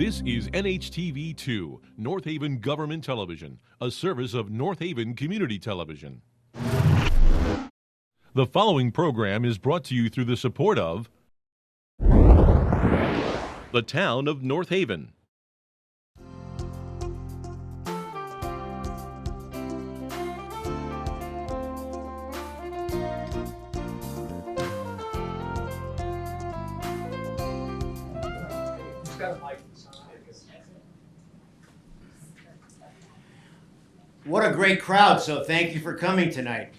This is NHTV2, North Haven Government Television, a service of North Haven Community Television. The following program is brought to you through the support of the Town of North Haven. What a great crowd, so thank you for coming tonight.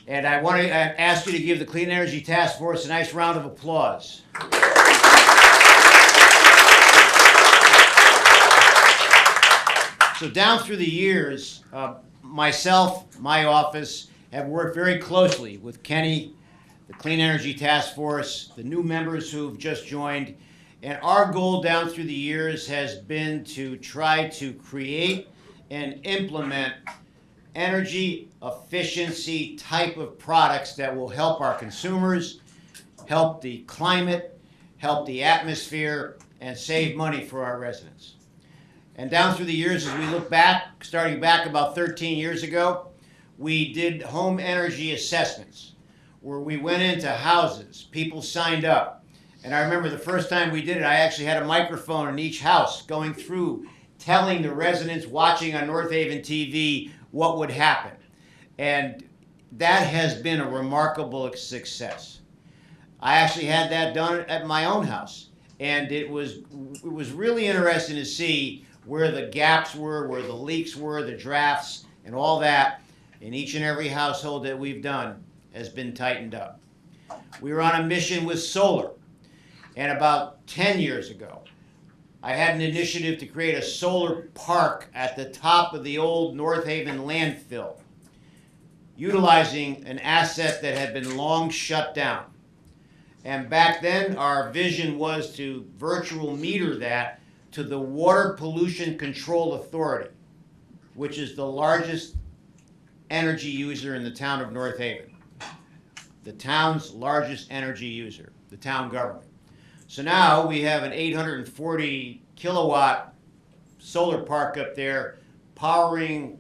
And I want to ask you to give the Clean Energy Task Force a nice round of applause. So down through the years, myself, my office, have worked very closely with Kenny, the Clean Energy Task Force, the new members who've just joined, and our goal down through the years has been to try to create and implement energy efficiency type of products that will help our consumers, help the climate, help the atmosphere, and save money for our residents. And down through the years, as we look back, starting back about 13 years ago, we did home energy assessments where we went into houses, people signed up. And I remember the first time we did it, I actually had a microphone in each house going through telling the residents watching on North Haven TV what would happen. And that has been a remarkable success. I actually had that done at my own house. And it was really interesting to see where the gaps were, where the leaks were, the drafts, and all that in each and every household that we've done has been tightened up. We were on a mission with solar. And about 10 years ago, I had an initiative to create a solar park at the top of the old North Haven landfill, utilizing an asset that had been long shut down. And back then, our vision was to virtual meter that to the Water Pollution Control Authority, which is the largest energy user in the town of North Haven. The town's largest energy user, the town government. So now we have an 840 kilowatt solar park up there powering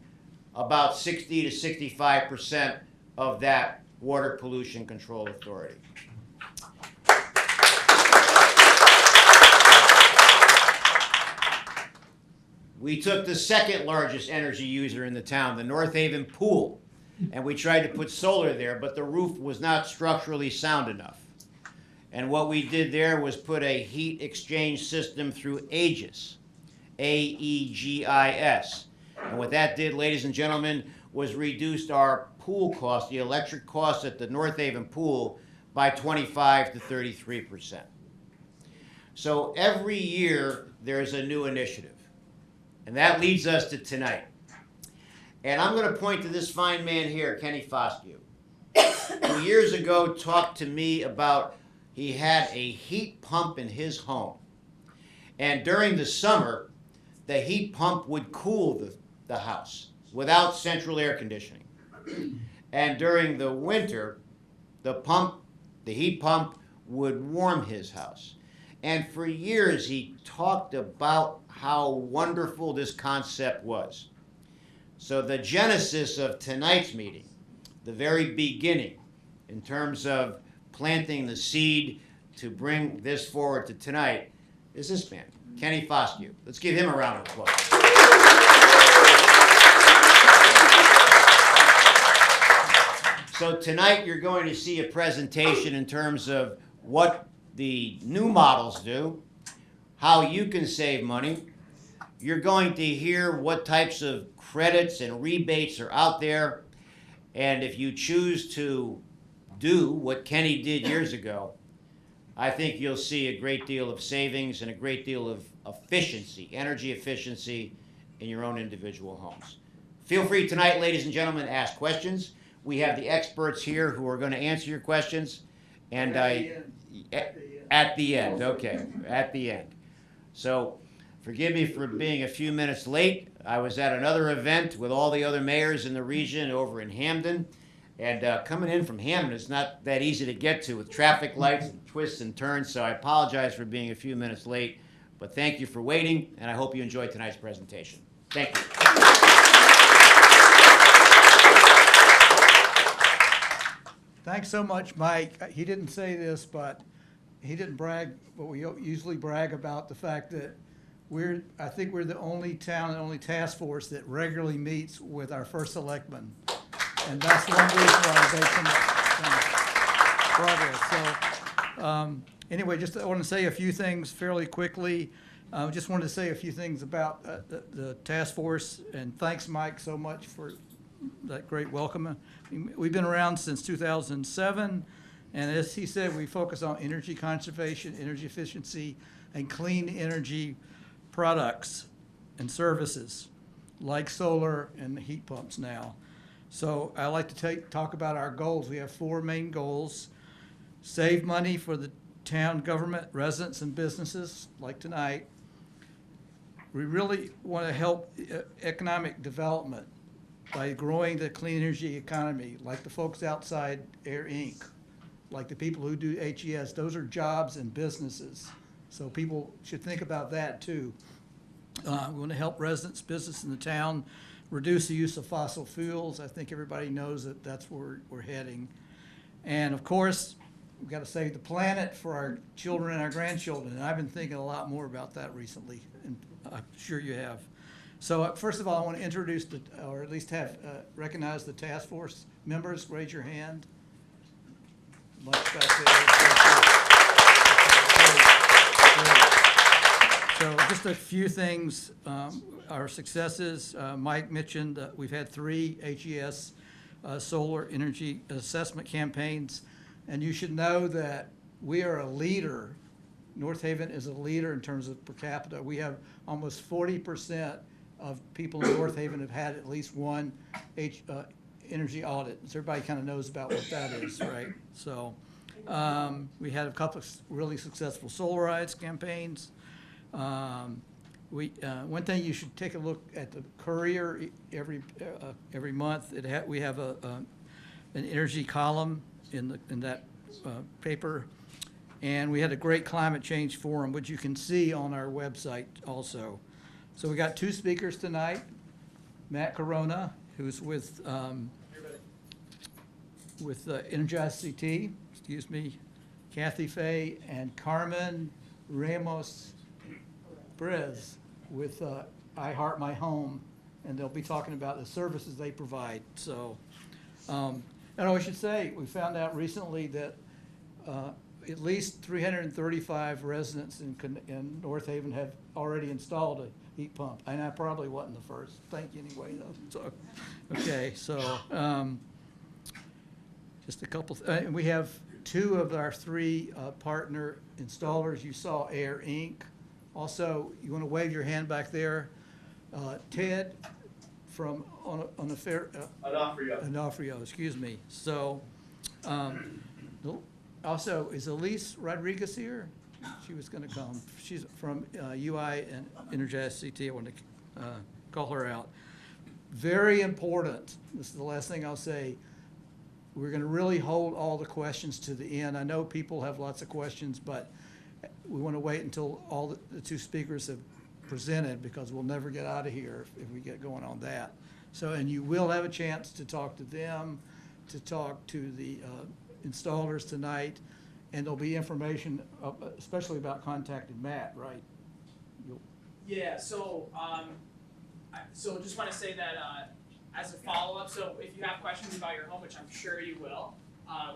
about 60 to 65% of that Water Pollution Control Authority. We took the second largest energy user in the town, the North Haven pool, and we tried to put solar there, but the roof was not structurally sound enough. And what we did there was put a heat exchange system through Aegis, A-E-G-I-S. And what that did, ladies and gentlemen, was reduced our pool cost, the electric cost at the North Haven pool, by 25 to 33%. So every year there's a new initiative. And that leads us to tonight. And I'm going to point to this fine man here, Kenny Foscue, who years ago talked to me about he had a heat pump in his home. And during the summer, the heat pump would cool the house without central air conditioning. And during the winter, the heat pump would warm his house. And for years, he talked about how wonderful this concept was. So the genesis of tonight's meeting, the very beginning, in terms of planting the seed to bring this forward to tonight, is this man, Kenny Foscue. Let's give him a round of applause. So tonight you're going to see a presentation in terms of what the new models do, how you can save money. You're going to hear what types of credits and rebates are out there, and if you choose to do what Kenny did years ago, I think you'll see a great deal of savings and a great deal of efficiency, energy efficiency in your own individual homes. Feel free tonight, ladies and gentlemen, to ask questions. We have the experts here who are going to answer your questions. And at the end, okay, at the end. So forgive me for being a few minutes late. I was at another event with all the other mayors in the region over in Hamden. And coming in from Hamden is not that easy to get to with traffic lights and twists and turns, so I apologize for being a few minutes late. But thank you for waiting, and I hope you enjoyed tonight's presentation. Thank you. Thanks so much, Mike. He didn't say this, but he didn't brag, but we usually brag about the fact that I think we're the only town, the only task force that regularly meets with our first selectman. And that's one reason why they some progress. So anyway, I want to say a few things fairly quickly. Just wanted to say a few things about the task force, and thanks, Mike, so much for that great welcome. We've been around since 2007, and as he said, we focus on energy conservation, energy efficiency, and clean energy products and services like solar and heat pumps now. So I like to talk about our goals. We have 4 main goals: save money for the town government, residents, and businesses like tonight. We really want to help economic development by growing the clean energy economy, like the folks outside Air Inc., like the people who do HES. Those are jobs and businesses. So people should think about that too. We want to help residents, business in the town, reduce the use of fossil fuels. I think everybody knows that that's where we're heading. And of course, we've got to save the planet for our children and our grandchildren. And I've been thinking a lot more about that recently, and I'm sure you have. So first of all, I want to introduce, or at least recognize the task force members. Raise your hand. Much back there. So just a few things, our successes. Mike mentioned that we've had 3 HES solar energy assessment campaigns, and you should know that we are a leader. North Haven is a leader in terms of per capita. We have almost 40% of people in North Haven have had at least one energy audit. So everybody kind of knows about what that is, right? So we had a couple of really successful Solarize campaigns. One thing you should take a look at the Courier every month. We have an energy column in that paper, and we had a great climate change forum, which you can see on our website also. So we got 2 speakers tonight: Matt Corona, who's with Energize CT, excuse me, Kathy Fay, and Carmen Ramos Perez with I Heart My Home, and they'll be talking about the services they provide. So, and I should say, we found out recently that at least 335 residents in North Haven have already installed a heat pump, and I probably wasn't the first. Thank you anyway, though. So, okay, so just a couple. And we have 2 of our 3 partner installers. You saw Air Inc. Also, you want to wave your hand back there. Ted from Onofrio, excuse me. So, also, is Elise Rodriguez here? She was going to come. She's from UI and Energize CT. I want to call her out. Very important. This is the last thing I'll say. We're going to really hold all the questions to the end. I know people have lots of questions, but we want to wait until all the 2 speakers have presented, because we'll never get out of here if we get going on that. So, and you will have a chance to talk to them, to talk to the installers tonight, and there'll be information, especially about contacting Matt, right? Yeah, so just want to say that as a follow-up, so if you have questions about your home, which I'm sure you will,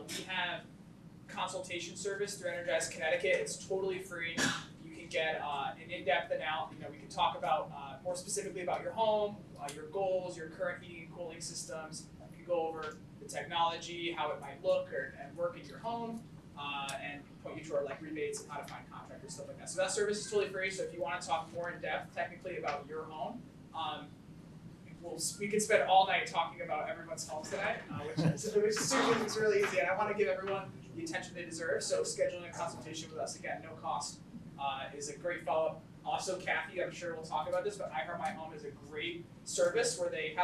we have consultation service through Energize Connecticut. It's totally free. You can get an in-depth analysis. We can talk about more specifically about your home, your goals, your current heating and cooling systems. We can go over the technology, how it might look and work in your home, and point you to our rebates and how to find contractors, stuff like that. So that service is totally free. So if you want to talk more in depth, technically about your home, we could spend all night talking about everyone's homes tonight, which is really easy. And I want to give everyone the attention they deserve. So scheduling a consultation with us, again, no cost, is a great follow-up. Also, Kathy, I'm sure we'll talk about this, but I Heart My Home is a great service where they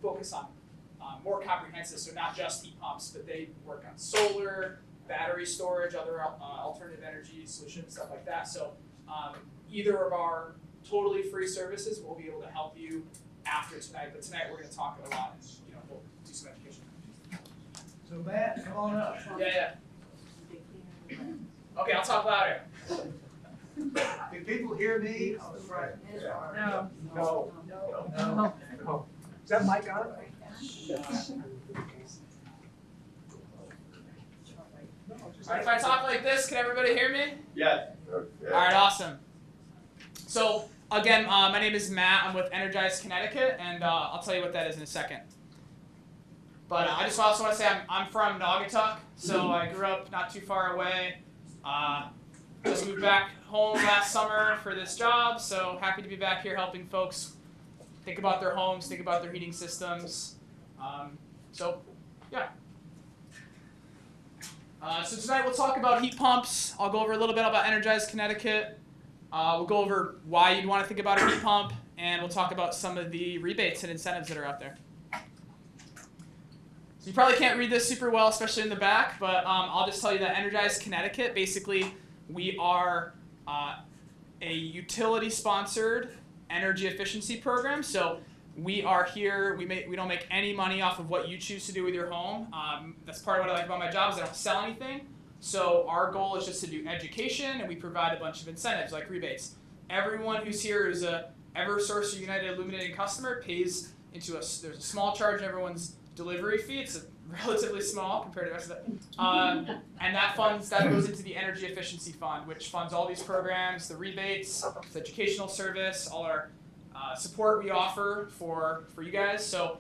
focus on more comprehensive, so not just heat pumps, but they work on solar, battery storage, other alternative energy solutions, stuff like that. So Either of our totally free services will be able to help you after tonight, but tonight we're going to talk a lot and we'll do some education. So Matt, come on up. Yeah. Okay, I'll talk louder. Can people hear me? Oh, that's right. No. Is that mic on? Alright, if I talk like this, can everybody hear me? Yes. Alright, awesome. So, again, my name is Matt. I'm with Energize Connecticut, and I'll tell you what that is in a second. But I just also want to say I'm from Naugatuck, so I grew up not too far away. Just moved back home last summer for this job, so happy to be back here helping folks think about their homes, think about their heating systems. Yeah. So tonight we'll talk about heat pumps. I'll go over a little bit about Energize Connecticut. We'll go over why you'd want to think about a heat pump, and we'll talk about some of the rebates and incentives that are out there. So you probably can't read this super well, especially in the back, but I'll just tell you that Energize Connecticut, basically, we are a utility-sponsored energy efficiency program. So we are here, we don't make any money off of what you choose to do with your home. That's part of what I like about my job is I don't sell anything. So our goal is just to do education, and we provide a bunch of incentives like rebates. Everyone who's here who's a Eversource or United Illuminating customer pays into there's a small charge in everyone's delivery fee. It's relatively small compared to the rest of it. And that goes into the energy efficiency fund, which funds all these programs, the rebates, the educational service, all our support we offer for you guys. So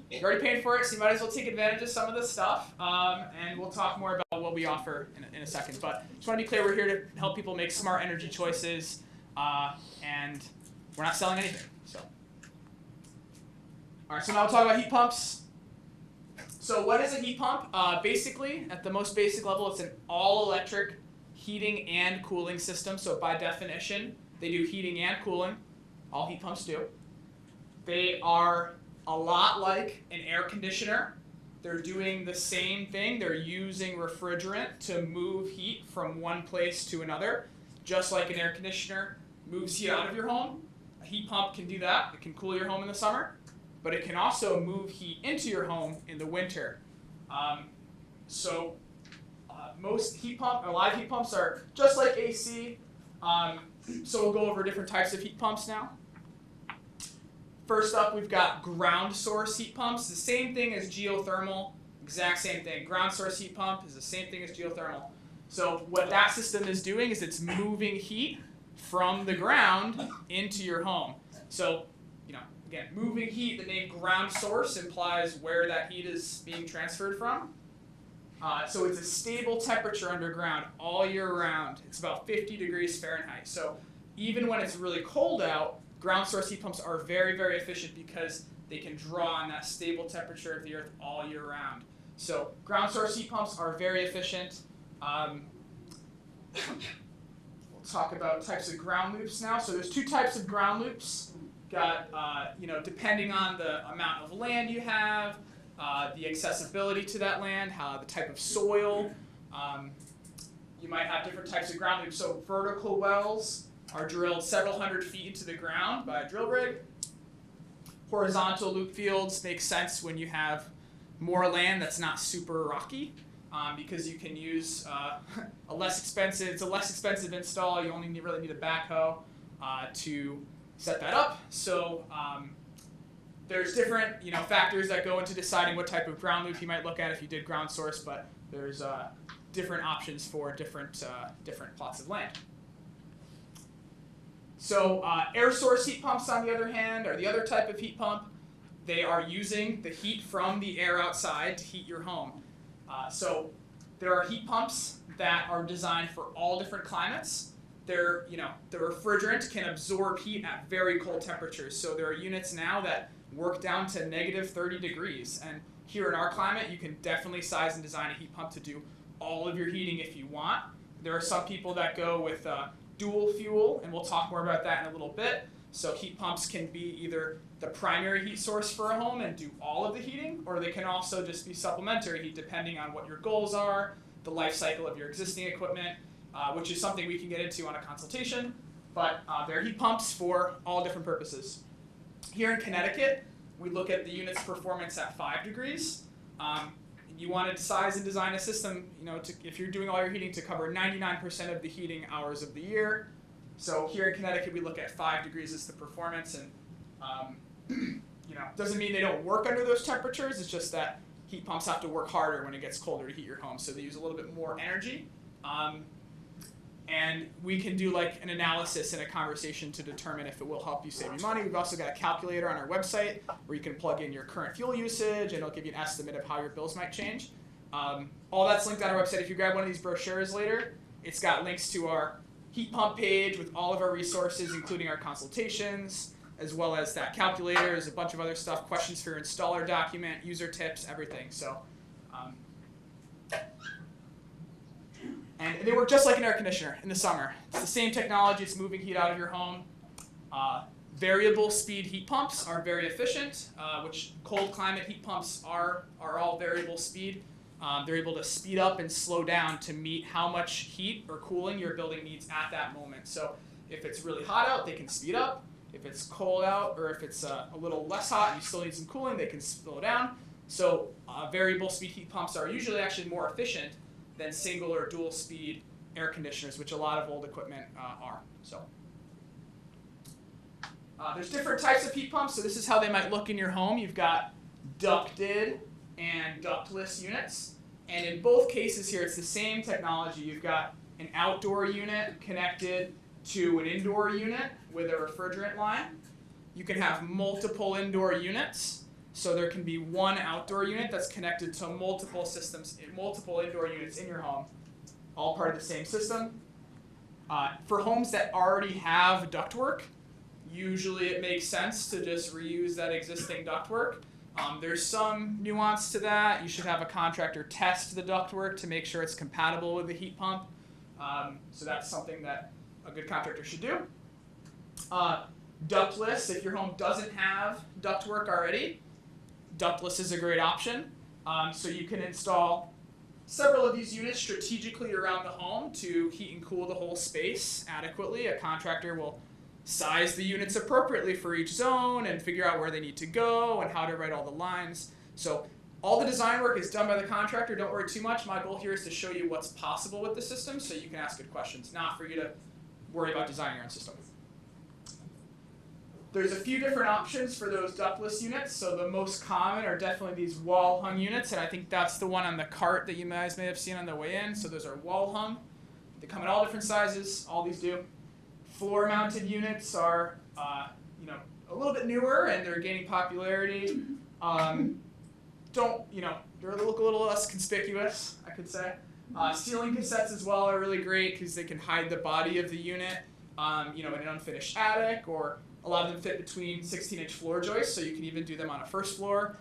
you're already paying for it, so you might as well take advantage of some of this stuff. And we'll talk more about what we offer in a second. But just want to be clear, we're here to help people make smart energy choices, and we're not selling anything. So, all right. So now we'll talk about heat pumps. So what is a heat pump? Basically, at the most basic level, it's an all-electric heating and cooling system. So by definition, they do heating and cooling. All heat pumps do. They are a lot like an air conditioner. They're doing the same thing. They're using refrigerant to move heat from one place to another, just like an air conditioner moves heat out of your home. A heat pump can do that. It can cool your home in the summer, but it can also move heat into your home in the winter. A lot of heat pumps are just like AC. So we'll go over different types of heat pumps now. First up, we've got ground source heat pumps. The same thing as geothermal, exact same thing. Ground source heat pump is the same thing as geothermal. So what that system is doing is it's moving heat from the ground into your home. So, again, moving heat, the name ground source implies where that heat is being transferred from. So it's a stable temperature underground all year round. It's about 50 degrees Fahrenheit. So even when it's really cold out, ground source heat pumps are very, very efficient because they can draw on that stable temperature of the earth all year round. So ground source heat pumps are very efficient. We'll talk about types of ground loops now. So there's two types of ground loops. Got, depending on the amount of land you have, the accessibility to that land, the type of soil, you might have different types of ground loops. So vertical wells are drilled several hundred feet into the ground by a drill rig. Horizontal loop fields make sense when you have more land that's not super rocky, because you can use it's a less expensive install. You only really need a backhoe to set that up. So there's different factors that go into deciding what type of ground loop you might look at if you did ground source, but there's different options for different plots of land. So air source heat pumps, on the other hand, are the other type of heat pump. They are using the heat from the air outside to heat your home. So there are heat pumps that are designed for all different climates. The refrigerant can absorb heat at very cold temperatures. So there are units now that work down to negative 30 degrees. And here in our climate, you can definitely size and design a heat pump to do all of your heating if you want. There are some people that go with dual fuel, and we'll talk more about that in a little bit. So heat pumps can be either the primary heat source for a home and do all of the heating, or they can also just be supplementary heat depending on what your goals are, the life cycle of your existing equipment. which is something we can get into on a consultation, but they're heat pumps for all different purposes. Here in Connecticut, we look at the unit's performance at 5 degrees. You want to size and design a system, if you're doing all your heating, to cover 99% of the heating hours of the year. So here in Connecticut, we look at 5 degrees as the performance, and doesn't mean they don't work under those temperatures. It's just that heat pumps have to work harder when it gets colder to heat your home, so they use a little bit more energy. And we can do like an analysis and a conversation to determine if it will help you save you money. We've also got a calculator on our website where you can plug in your current fuel usage, and it'll give you an estimate of how your bills might change. All that's linked on our website. If you grab one of these brochures later, it's got links to our heat pump page with all of our resources, including our consultations, as well as that calculator. There's a bunch of other stuff, questions for your installer document, user tips, everything. So. And they work just like an air conditioner in the summer. It's the same technology. It's moving heat out of your home. Variable speed heat pumps are very efficient, which cold climate heat pumps are all variable speed. They're able to speed up and slow down to meet how much heat or cooling your building needs at that moment. So if it's really hot out, they can speed up. If it's cold out, or if it's a little less hot and you still need some cooling, they can slow down. So variable speed heat pumps are usually actually more efficient than single or dual speed air conditioners, which a lot of old equipment are. So there's different types of heat pumps. So this is how they might look in your home. You've got ducted and ductless units. And in both cases here, it's the same technology. You've got an outdoor unit connected to an indoor unit with a refrigerant line. You can have multiple indoor units. So there can be one outdoor unit that's connected to multiple systems, multiple indoor units in your home, all part of the same system. For homes that already have ductwork, usually it makes sense to just reuse that existing ductwork. There's some nuance to that. You should have a contractor test the ductwork to make sure it's compatible with the heat pump. So that's something that a good contractor should do. Ductless, if your home doesn't have ductwork already, ductless is a great option. So you can install several of these units strategically around the home to heat and cool the whole space adequately. A contractor will size the units appropriately for each zone and figure out where they need to go and how to write all the lines. So all the design work is done by the contractor. Don't worry too much. My goal here is to show you what's possible with the system so you can ask good questions, not for you to worry about designing your own system. There's a few different options for those ductless units. So the most common are definitely these wall-hung units, and I think that's the one on the cart that you guys may have seen on the way in. So those are wall-hung. They come in all different sizes. All these do. Floor-mounted units are, a little bit newer, and they're gaining popularity. They look a little less conspicuous, I could say. Ceiling cassettes as well are really great because they can hide the body of the unit, in an unfinished attic, or a lot of them fit between 16-inch floor joists, so you can even do them on a first floor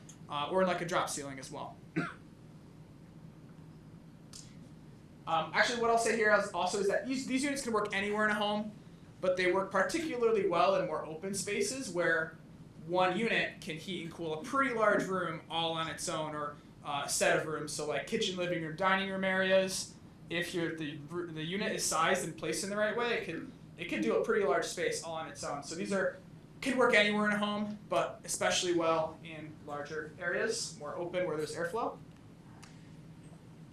or in like a drop ceiling as well. Actually, what I'll say here also is that these units can work anywhere in a home, but they work particularly well in more open spaces where one unit can heat and cool a pretty large room all on its own, or a set of rooms, so like kitchen, living room, dining room areas. If the unit is sized and placed in the right way, it can do a pretty large space all on its own. So these can work anywhere in a home, but especially well in larger areas, more open where there's airflow.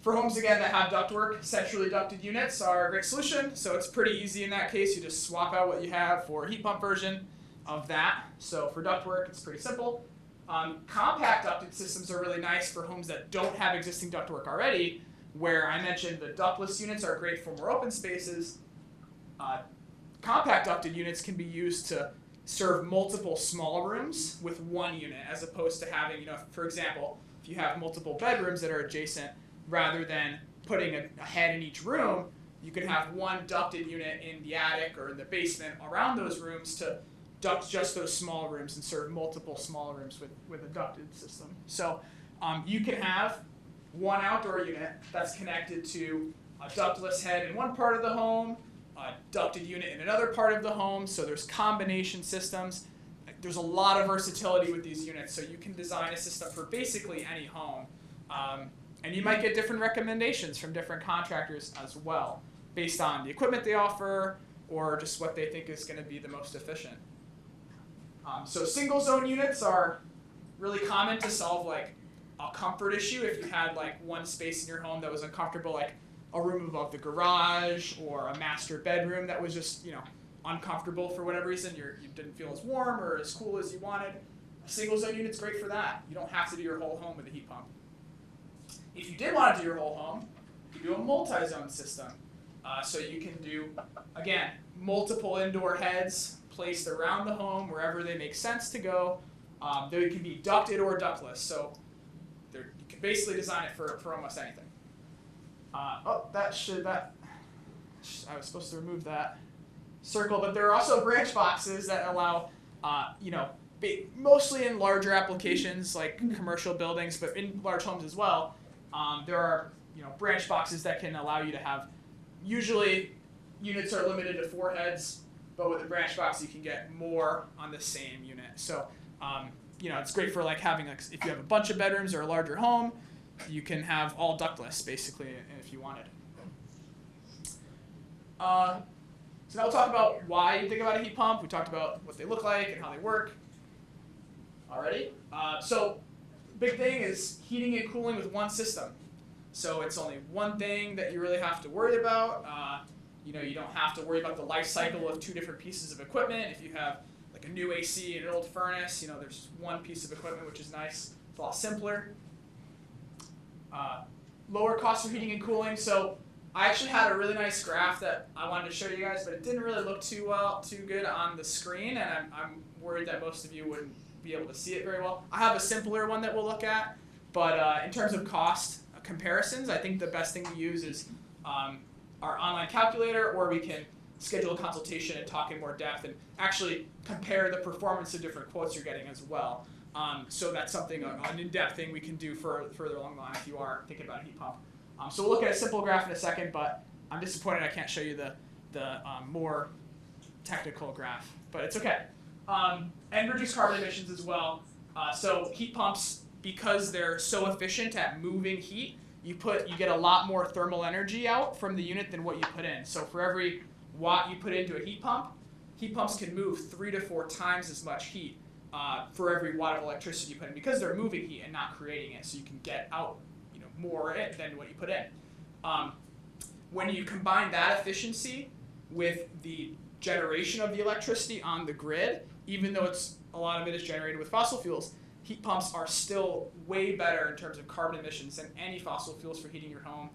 For homes, again, that have ductwork, centrally ducted units are a great solution. So it's pretty easy in that case. You just swap out what you have for a heat pump version of that. So for ductwork, it's pretty simple. Compact ducted systems are really nice for homes that don't have existing ductwork already, where I mentioned the ductless units are great for more open spaces. Compact ducted units can be used to serve multiple small rooms with one unit, as opposed to having, for example, if you have multiple bedrooms that are adjacent, rather than putting a head in each room, you could have one ducted unit in the attic or in the basement around those rooms to duct just those small rooms and serve multiple small rooms with a ducted system. So you can have one outdoor unit that's connected to a ductless head in one part of the home, a ducted unit in another part of the home, so there's combination systems. There's a lot of versatility with these units, so you can design a system for basically any home. And you might get different recommendations from different contractors as well. based on the equipment they offer or just what they think is going to be the most efficient. So single zone units are really common to solve like a comfort issue. If you had like one space in your home that was uncomfortable, like a room above the garage or a master bedroom that was just, uncomfortable for whatever reason, you didn't feel as warm or as cool as you wanted. A single zone unit's great for that. You don't have to do your whole home with a heat pump. If you did want to do your whole home, you do a multi-zone system. So you can do, again, multiple indoor heads placed around the home wherever they make sense to go. They can be ducted or ductless, so you can basically design it for almost anything. I was supposed to remove that circle, but there are also branch boxes that allow, mostly in larger applications like commercial buildings, but in large homes as well. There are branch boxes that can allow you to have, usually units are limited to 4 heads, but with a branch box you can get more on the same unit. So it's great for like having if you have a bunch of bedrooms or a larger home, you can have all ductless basically if you wanted. So now we'll talk about why you think about a heat pump. We talked about what they look like and how they work already. So big thing is heating and cooling with one system. So it's only one thing that you really have to worry about. You don't have to worry about the life cycle of 2 different pieces of equipment. If you have like a new AC and an old furnace, there's one piece of equipment, which is nice. It's a lot simpler. Lower cost for heating and cooling. So I actually had a really nice graph that I wanted to show you guys, but it didn't really look too good on the screen, and I'm worried that most of you wouldn't be able to see it very well. I have a simpler one that we'll look at, but in terms of cost comparisons, I think the best thing to use is our online calculator, or we can schedule a consultation and talk in more depth and actually compare the performance of different quotes you're getting as well. So that's something, an in-depth thing we can do further along the line if you are thinking about a heat pump. So we'll look at a simple graph in a second, but I'm disappointed I can't show you the more technical graph, but it's okay. And reduce carbon emissions as well. So heat pumps, because they're so efficient at moving heat, you get a lot more thermal energy out from the unit than what you put in. So for every watt you put into a heat pumps can move 3 to 4 times as much heat for every watt of electricity you put in, because they're moving heat and not creating it. So you can get out more than what you put in. When you combine that efficiency with the generation of the electricity on the grid, even though a lot of it is generated with fossil fuels, heat pumps are still way better in terms of carbon emissions than any fossil fuels for heating your home,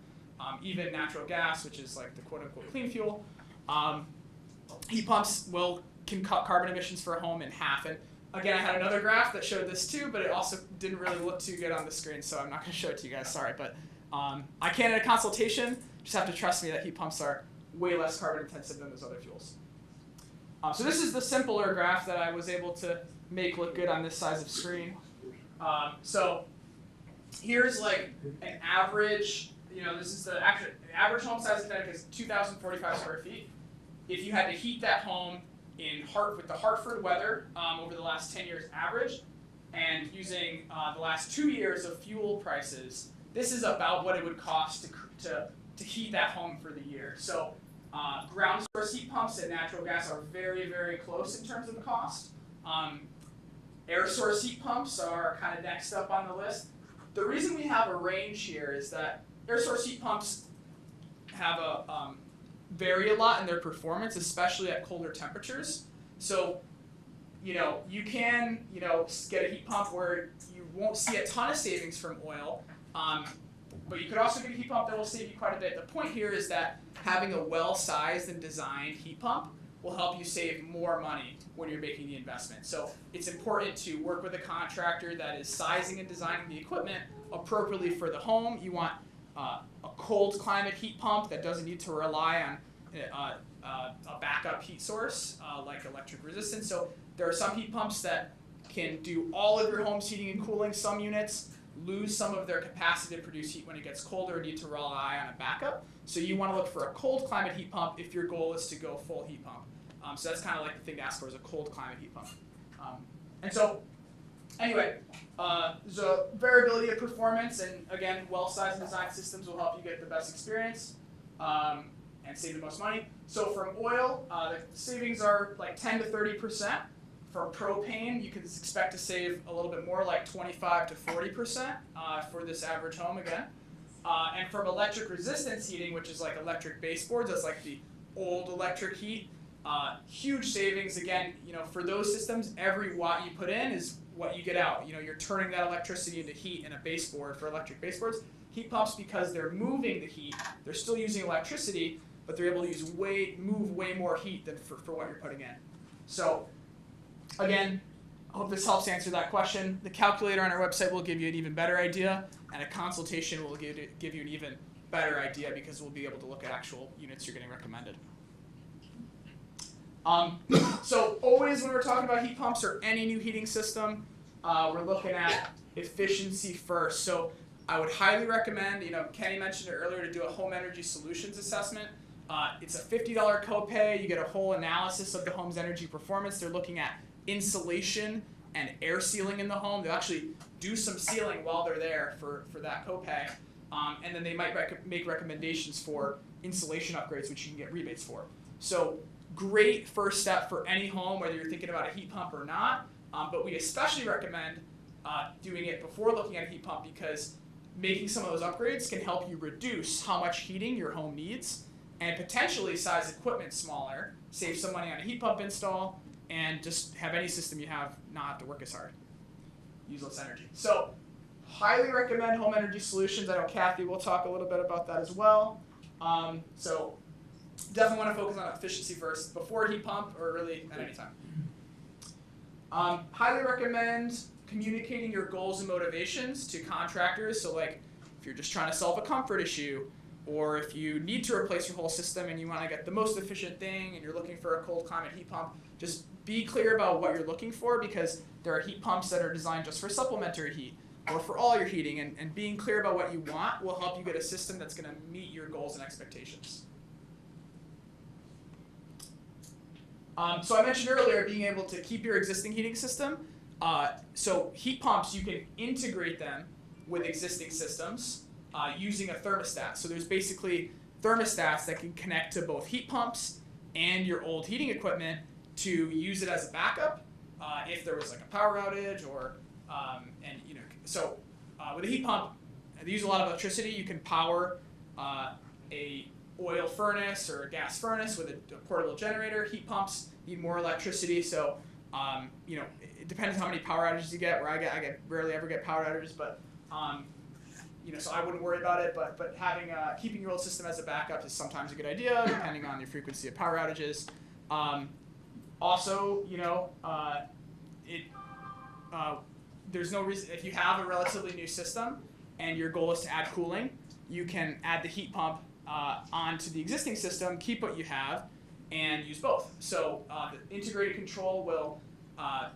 even natural gas, which is like the quote-unquote clean fuel. Heat pumps can cut carbon emissions for a home in half. And again, I had another graph that showed this too, but it also didn't really look too good on the screen, so I'm not going to show it to you guys, sorry. But I can at a consultation, just have to trust me that heat pumps are way less carbon intensive than those other fuels. So this is the simpler graph that I was able to make look good on this size of screen. So here's like an average, this is the average home size in Connecticut is 2,045 square feet. If you had to heat that home with the Hartford weather over the last 10 years average, and using the last 2 years of fuel prices, this is about what it would cost to heat that home for the year. So ground source heat pumps and natural gas are very, very close in terms of the cost. Air source heat pumps are kind of next up on the list. The reason we have a range here is that air source heat pumps have vary a lot in their performance, especially at colder temperatures. So, you can, get a heat pump where you won't see a ton of savings from oil, but you could also get a heat pump that will save you quite a bit. The point here is that having a well-sized and designed heat pump will help you save more money when you're making the investment. So it's important to work with a contractor that is sizing and designing the equipment appropriately for the home. You want a cold climate heat pump that doesn't need to rely on a backup heat source like electric resistance. So there are some heat pumps that can do all of your home's heating and cooling. Some units lose some of their capacity to produce heat when it gets colder and need to rely on a backup. So you want to look for a cold climate heat pump if your goal is to go full heat pump. So that's kind of like the thing to ask for, is a cold climate heat pump. And so anyway, there's a variability of performance, and again, well-sized design systems will help you get the best experience. and save the most money. So from oil, the savings are like 10 to 30%. For propane, you can expect to save a little bit more, like 25 to 40% for this average home again. And from electric resistance heating, which is like electric baseboards, that's like the old electric heat, huge savings. Again, for those systems, every watt you put in is what you get out. You're turning that electricity into heat in a baseboard for electric baseboards. Heat pumps, because they're moving the heat, they're still using electricity, but they're able to move way more heat than for what you're putting in. So, again, I hope this helps answer that question. The calculator on our website will give you an even better idea, and a consultation will give you an even better idea because we'll be able to look at actual units you're getting recommended. So always when we're talking about heat pumps or any new heating system, we're looking at efficiency first. So I would highly recommend, Kenny mentioned it earlier, to do a home energy solutions assessment. It's a $50 copay. You get a whole analysis of the home's energy performance. They're looking at insulation and air sealing in the home. They'll actually do some sealing while they're there for that copay. And then they might make recommendations for insulation upgrades, which you can get rebates for. So great first step for any home, whether you're thinking about a heat pump or not. But we especially recommend doing it before looking at a heat pump, because making some of those upgrades can help you reduce how much heating your home needs and potentially size equipment smaller, save some money on a heat pump install, and just have any system you have not have to work as hard. Use less energy. So highly recommend home energy solutions. I know Kathy will talk a little bit about that as well. So definitely want to focus on efficiency first, before heat pump or really at any time. Highly recommend communicating your goals and motivations to contractors. So like if you're just trying to solve a comfort issue, or if you need to replace your whole system and you want to get the most efficient thing and you're looking for a cold climate heat pump, just be clear about what you're looking for, because there are heat pumps that are designed just for supplementary heat or for all your heating, and being clear about what you want will help you get a system that's going to meet your goals and expectations. So I mentioned earlier being able to keep your existing heating system. So heat pumps, you can integrate them with existing systems using a thermostat. So there's basically thermostats that can connect to both heat pumps and your old heating equipment to use it as a backup if there was like a power outage or with a heat pump, they use a lot of electricity. You can power a oil furnace or a gas furnace with a portable generator. Heat pumps need more electricity, so it depends how many power outages you get. Where I rarely ever get power outages, but so I wouldn't worry about it. But having keeping your old system as a backup is sometimes a good idea, depending on your frequency of power outages. Also, there's no reason, if you have a relatively new system and your goal is to add cooling, you can add the heat pump onto the existing system, keep what you have, and use both. So the integrated control will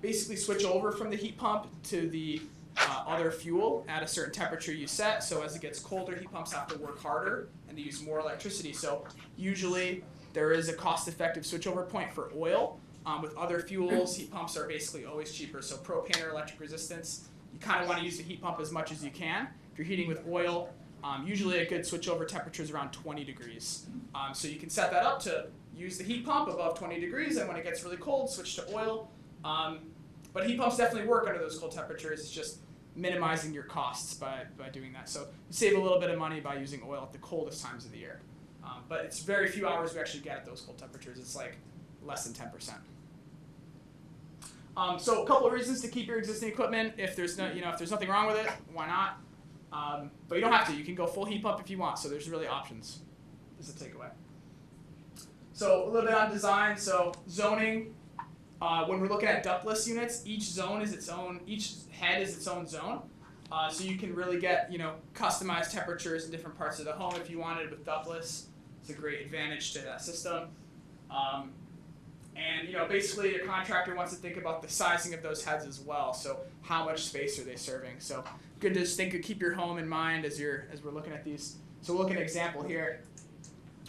basically switch over from the heat pump to the other fuel at a certain temperature you set. So as it gets colder, heat pumps have to work harder and they use more electricity. So usually there is a cost-effective switchover point for oil. With other fuels, heat pumps are basically always cheaper. So propane or electric resistance, you kind of want to use the heat pump as much as you can. If you're heating with oil, usually a good switchover temperature is around 20 degrees. So you can set that up to use the heat pump above 20 degrees, and when it gets really cold, switch to oil. But heat pumps definitely work under those cold temperatures. It's just minimizing your costs by doing that. So you save a little bit of money by using oil at the coldest times of the year. But it's very few hours we actually get at those cold temperatures. It's like less than 10%. So a couple of reasons to keep your existing equipment. If there's no, if there's nothing wrong with it, why not? But you don't have to. You can go full heat pump if you want. So there's really options. This is a takeaway. So a little bit on design. So zoning. When we're looking at ductless units, each zone is its own. Each head is its own zone. So you can really get customized temperatures in different parts of the home if you wanted with ductless. It's a great advantage to that system. And basically your contractor wants to think about the sizing of those heads as well. So how much space are they serving? So good to keep your home in mind as we're looking at these. So we'll look at an example here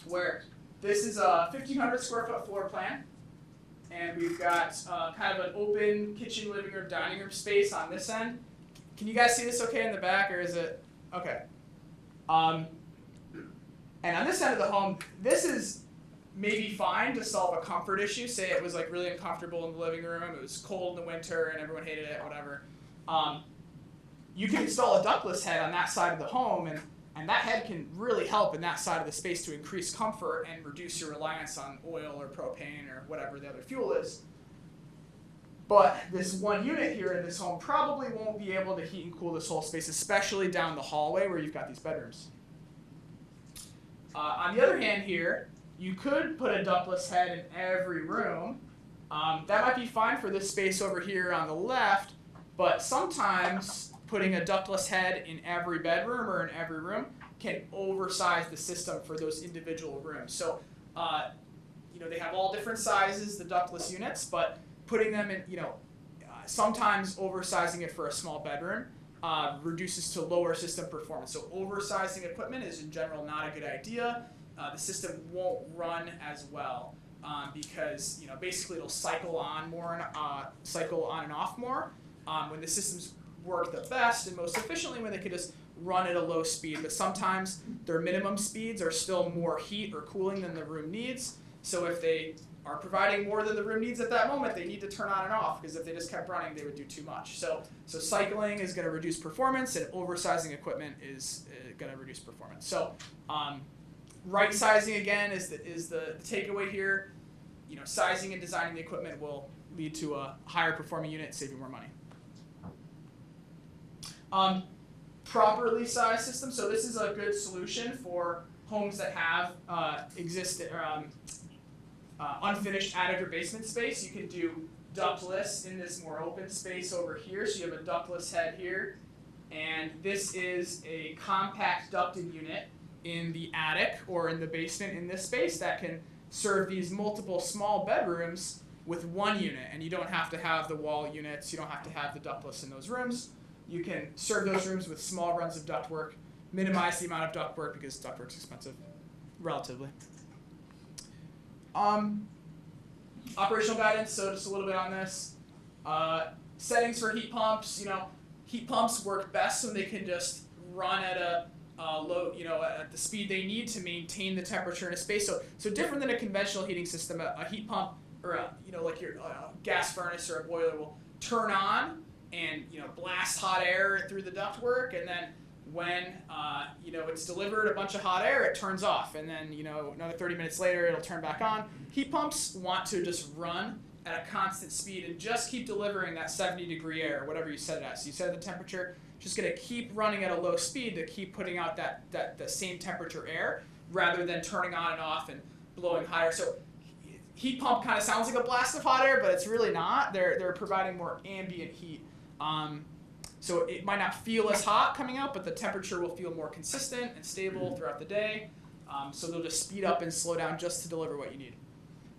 where this is a 1,500 square foot floor plan. And we've got kind of an open kitchen, living room, dining room space on this end. Can you guys see this okay in the back, or is it okay? And on this end of the home, this is maybe fine to solve a comfort issue. Say it was like really uncomfortable in the living room, it was cold in the winter and everyone hated it, whatever. You can install a ductless head on that side of the home, and that head can really help in that side of the space to increase comfort and reduce your reliance on oil or propane or whatever the other fuel is. But this one unit here in this home probably won't be able to heat and cool this whole space, especially down the hallway where you've got these bedrooms. On the other hand here, you could put a ductless head in every room. That might be fine for this space over here on the left, but sometimes putting a ductless head in every bedroom or in every room can oversize the system for those individual rooms. So, they have all different sizes, the ductless units, but putting them in, sometimes oversizing it for a small bedroom reduces to lower system performance. So oversizing equipment is in general not a good idea. The system won't run as well because basically it'll cycle on and off more when the systems work the best and most efficiently when they can just run at a low speed. But sometimes their minimum speeds are still more heat or cooling than the room needs. So if they are providing more than the room needs at that moment, they need to turn on and off, because if they just kept running, they would do too much. So cycling is going to reduce performance, and oversizing equipment is going to reduce performance. So right sizing, again, is the takeaway here. Sizing and designing the equipment will lead to a higher performing unit, saving more money. Properly sized system. So this is a good solution for homes that have unfinished attic or basement space. You can do ductless in this more open space over here. So you have a ductless head here, and this is a compact ducted unit in the attic or in the basement in this space that can serve these multiple small bedrooms with one unit. And you don't have to have the wall units, you don't have to have the ductless in those rooms. You can serve those rooms with small runs of ductwork, minimize the amount of ductwork because ductwork's expensive, relatively. Operational guidance, so just a little bit on this. Settings for heat pumps, heat pumps work best when they can just run at a low, at the speed they need to maintain the temperature in a space. So different than a conventional heating system, a heat pump or like your gas furnace or a boiler will turn on and blast hot air through the ductwork, and then when it's delivered a bunch of hot air, it turns off, and then another 30 minutes later it'll turn back on. Heat pumps want to just run at a constant speed and just keep delivering that 70-degree air, or whatever you set it at. So you set the temperature, just going to keep running at a low speed to keep putting out that same temperature air, rather than turning on and off and blowing higher. So heat pump kind of sounds like a blast of hot air, but it's really not. They're providing more ambient heat. So it might not feel as hot coming out, but the temperature will feel more consistent and stable throughout the day. So they'll just speed up and slow down just to deliver what you need.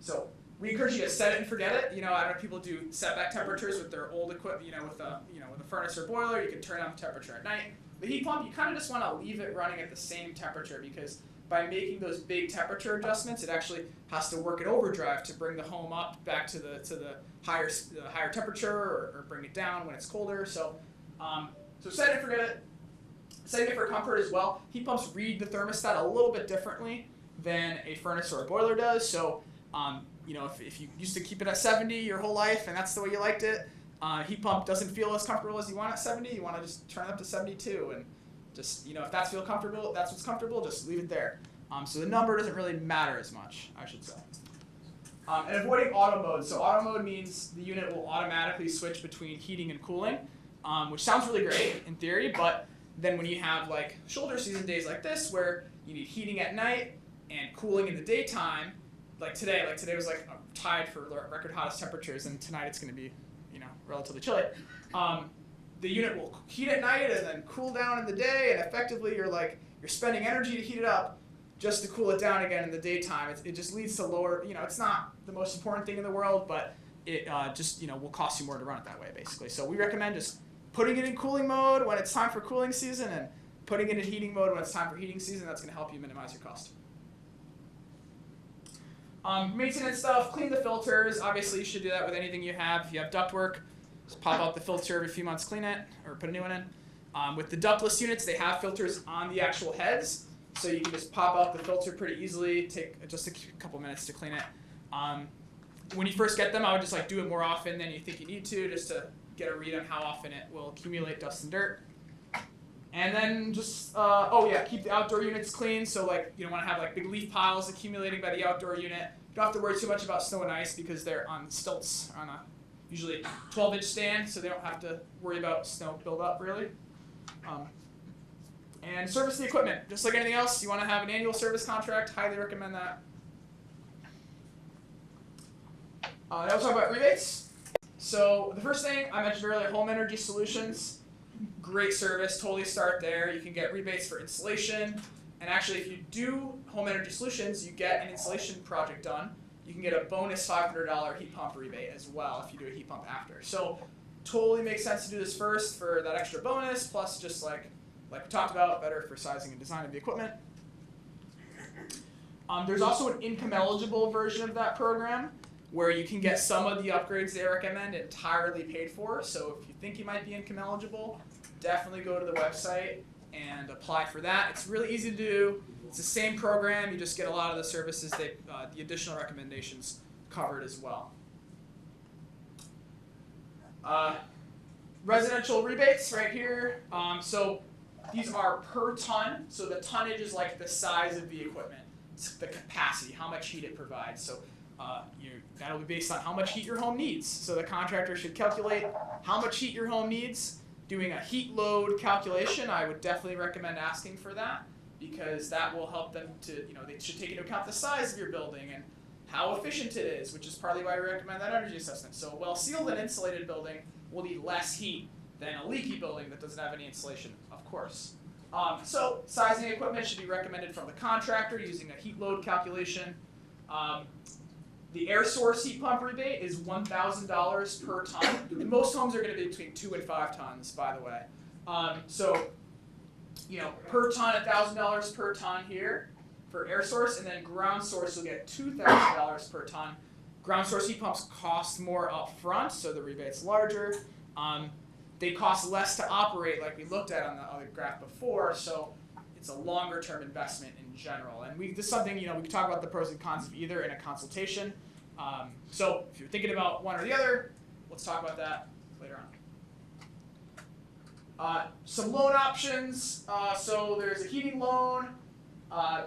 So we encourage you to set it and forget it. I don't know if people do setback temperatures with their old equipment, with a furnace or boiler. You can turn down the temperature at night. The heat pump, you kind of just want to leave it running at the same temperature, because by making those big temperature adjustments, it actually has to work in overdrive to bring the home up back to the higher temperature, or bring it down when it's colder. So set it and forget it. Setting it for comfort as well. Heat pumps read the thermostat a little bit differently than a furnace or a boiler does. So if you used to keep it at 70 your whole life and that's the way you liked it, heat pump doesn't feel as comfortable as you want at 70. You want to just turn it up to 72, and just if that's what's comfortable, just leave it there. So the number doesn't really matter as much, I should say. And avoiding auto mode. So auto mode means the unit will automatically switch between heating and cooling, which sounds really great in theory, but then when you have like shoulder season days like this, where you need heating at night and cooling in the daytime, like today was like tied for record hottest temperatures, and tonight it's going to be relatively chilly. The unit will heat at night and then cool down in the day, and effectively you're spending energy to heat it up just to cool it down again in the daytime. It just leads to lower, it's not the most important thing in the world, but it just will cost you more to run it that way, basically. So we recommend just putting it in cooling mode when it's time for cooling season, and putting it in heating mode when it's time for heating season. That's going to help you minimize your cost. Maintenance stuff, clean the filters. Obviously, you should do that with anything you have. If you have ductwork, just pop out the filter every few months, clean it, or put a new one in. With the ductless units, they have filters on the actual heads. so you can just pop out the filter pretty easily, take just a couple minutes to clean it. When you first get them, I would just like do it more often than you think you need to, just to get a read on how often it will accumulate dust and dirt. And then just, keep the outdoor units clean. So like you don't want to have like big leaf piles accumulating by the outdoor unit. You don't have to worry too much about snow and ice because they're on stilts on a usually 12-inch stand, so they don't have to worry about snow buildup really. And service the equipment, just like anything else. You want to have an annual service contract. Highly recommend that. Now we'll talk about rebates. So the first thing I mentioned earlier, home energy solutions. Great service, totally start there. You can get rebates for installation. And actually, if you do home energy solutions, you get an installation project done. You can get a bonus $500 heat pump rebate as well if you do a heat pump after. So totally makes sense to do this first for that extra bonus, plus just like we talked about, better for sizing and design of the equipment. There's also an income eligible version of that program where you can get some of the upgrades they recommend entirely paid for. So if you think you might be income eligible, definitely go to the website and apply for that. It's really easy to do. It's the same program. You just get a lot of the services that the additional recommendations covered as well. Residential rebates right here. So these are per ton. So the tonnage is like the size of the equipment. It's the capacity, how much heat it provides. So that'll be based on how much heat your home needs. So the contractor should calculate how much heat your home needs. Doing a heat load calculation, I would definitely recommend asking for that because that will help them to, they should take into account the size of your building and how efficient it is, which is partly why we recommend that energy assessment. So a well-sealed and insulated building will need less heat than a leaky building that doesn't have any insulation, of course. So sizing equipment should be recommended from the contractor using a heat load calculation. The air source heat pump rebate is $1,000 per ton. And most homes are going to be between 2 and 5 tons, by the way. Per ton, $1,000 per ton here for air source, and then ground source you'll get $2,000 per ton. Ground source heat pumps cost more up front, so the rebate's larger. They cost less to operate, like we looked at on the other graph before, so it's a longer term investment in general. And this is something, we can talk about the pros and cons of either in a consultation. So if you're thinking about one or the other, let's talk about that later on. Some loan options. So there's a heating loan.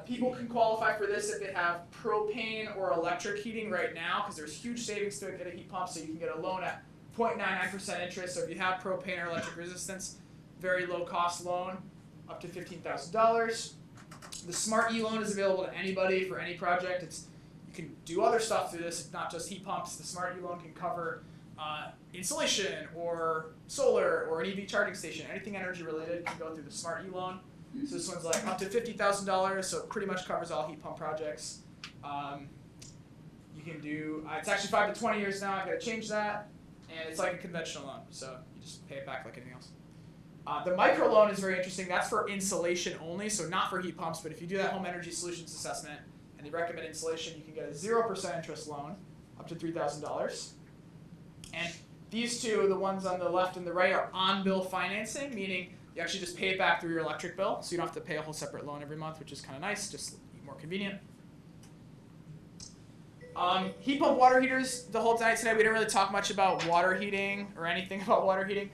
People can qualify for this if they have propane or electric heating right now, because there's huge savings to get a heat pump, so you can get a loan at 0.99% interest. So if you have propane or electric resistance, very low cost loan, up to $15,000. The Smart E-Loan is available to anybody for any project. You can do other stuff through this, not just heat pumps. The Smart E-Loan can cover insulation or solar or an EV charging station. Anything energy related can go through the Smart E-Loan. So this one's like up to $50,000, so it pretty much covers all heat pump projects. You can do, it's actually 5 to 20 years now. I've got to change that. And it's like a conventional loan, so you just pay it back like anything else. The micro loan is very interesting. That's for insulation only, so not for heat pumps, but if you do that home energy solutions assessment and they recommend insulation, you can get a 0% interest loan up to $3,000. And these two, the ones on the left and the right, are on-bill financing, meaning you actually just pay it back through your electric bill, so you don't have to pay a whole separate loan every month, which is kind of nice, just more convenient. Heat pump water heaters. The whole night today, we didn't really talk much about water heating or anything about water heating.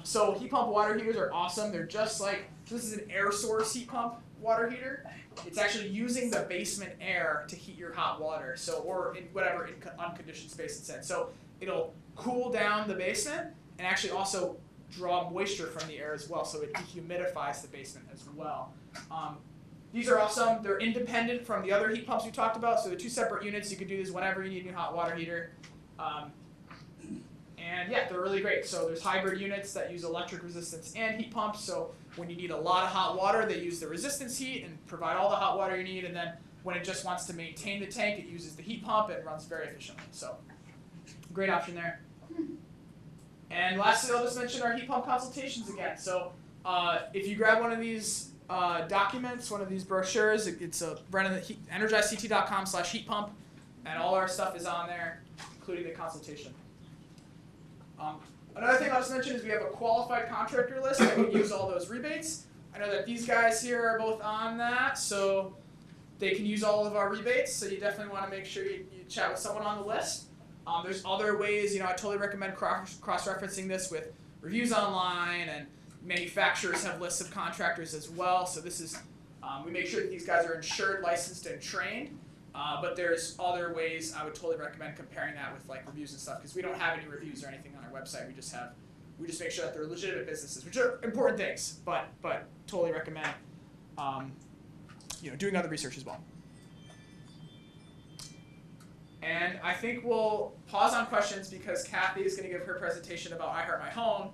So heat pump water heaters are awesome. They're just like, this is an air source heat pump water heater. It's actually using the basement air to heat your hot water, or in whatever unconditioned space it's in. So it'll cool down the basement and actually also draw moisture from the air as well, so it dehumidifies the basement as well. These are awesome. They're independent from the other heat pumps we talked about, so they're 2 separate units. You can do this whenever you need a new hot water heater. And yeah, they're really great. So there's hybrid units that use electric resistance and heat pumps. So when you need a lot of hot water, they use the resistance heat and provide all the hot water you need. And then when it just wants to maintain the tank, it uses the heat pump and runs very efficiently. So great option there. And lastly, I'll just mention our heat pump consultations again. So if you grab one of these documents, one of these brochures, it's energizect.com/heat pump, and all our stuff is on there, including the consultation. Another thing I'll just mention is we have a qualified contractor list that can use all those rebates. I I know that these guys here are both on that, so they can use all of our rebates. So you definitely want to make sure you chat with someone on the list. There's other ways, I totally recommend cross-referencing this with reviews online, and manufacturers have lists of contractors as well. So this is, we make sure that these guys are insured, licensed, and trained. But there's other ways I would totally recommend comparing that with like reviews and stuff, because we don't have any reviews or anything on our website. We just make sure that they're legitimate businesses, which are important things. But totally recommend, doing other research as well. And I think we'll pause on questions because Kathy is going to give her presentation about I Heart My Home.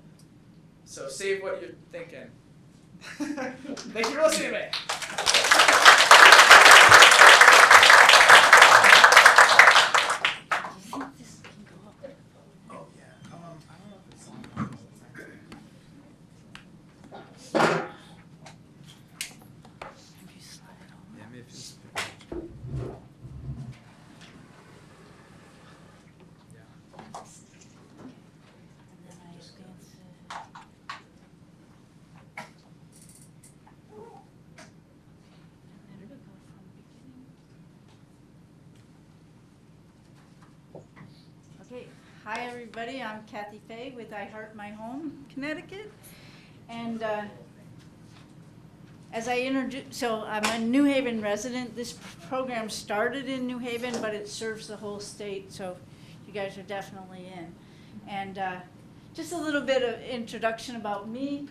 So save what you're thinking. Thank you for listening to me. Oh yeah. I don't know if it's on. Yeah, maybe it's. Okay, hi everybody, I'm Kathy Fay with I Heart My Home, Connecticut. And as I introduced, so I'm a New Haven resident. This program started in New Haven, but it serves the whole state, so you guys are definitely in. And just a little bit of introduction about me.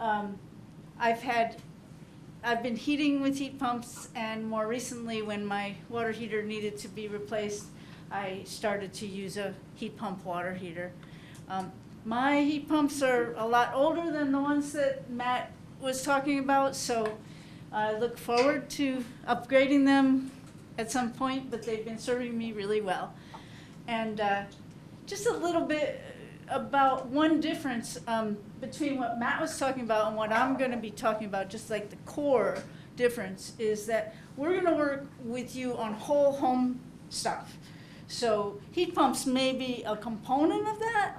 I've been heating with heat pumps, and more recently when my water heater needed to be replaced, I started to use a heat pump water heater. My heat pumps are a lot older than the ones that Matt was talking about, so I look forward to upgrading them at some point, but they've been serving me really well. And just a little bit about one difference between what Matt was talking about and what I'm going to be talking about, just like the core difference, is that we're going to work with you on whole home stuff. So heat pumps may be a component of that,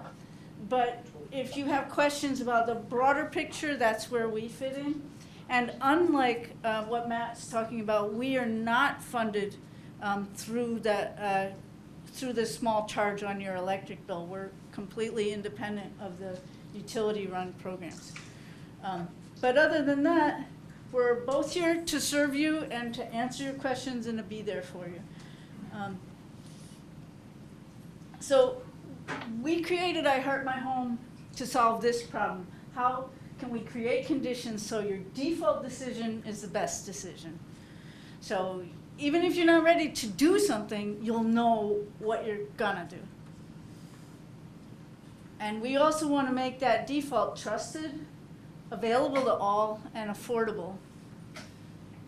but if you have questions about the broader picture, that's where we fit in. And unlike what Matt's talking about, we are not funded through the small charge on your electric bill. We're completely independent of the utility-run programs. But other than that, we're both here to serve you and to answer your questions and to be there for you. So we created I Heart My Home to solve this problem. How can we create conditions so your default decision is the best decision? So even if you're not ready to do something, you'll know what you're gonna do. And we also want to make that default trusted, available to all, and affordable.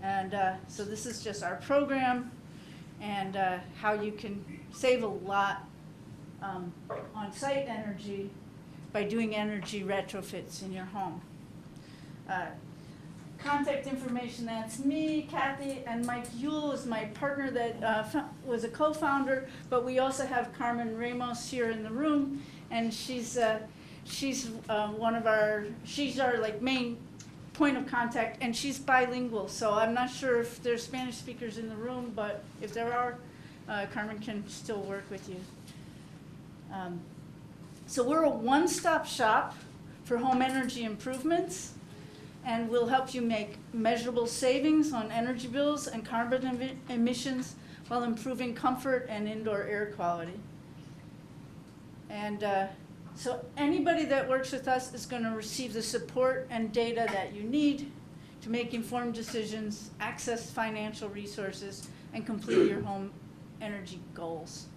And so this is just our program and how you can save a lot on-site energy by doing energy retrofits in your home. Contact information, that's me, Kathy, and Mike Yule is my partner that was a co-founder, but we also have Carmen Ramos here in the room, and she's one of our, she's our like main point of contact, and she's bilingual, so I'm not sure if there's Spanish speakers in the room, but if there are, Carmen can still work with you. So we're a one-stop shop for home energy improvements, and we'll help you make measurable savings on energy bills and carbon emissions while improving comfort and indoor air quality. And so anybody that works with us is going to receive the support and data that you need to make informed decisions, access financial resources, and complete your home energy goals.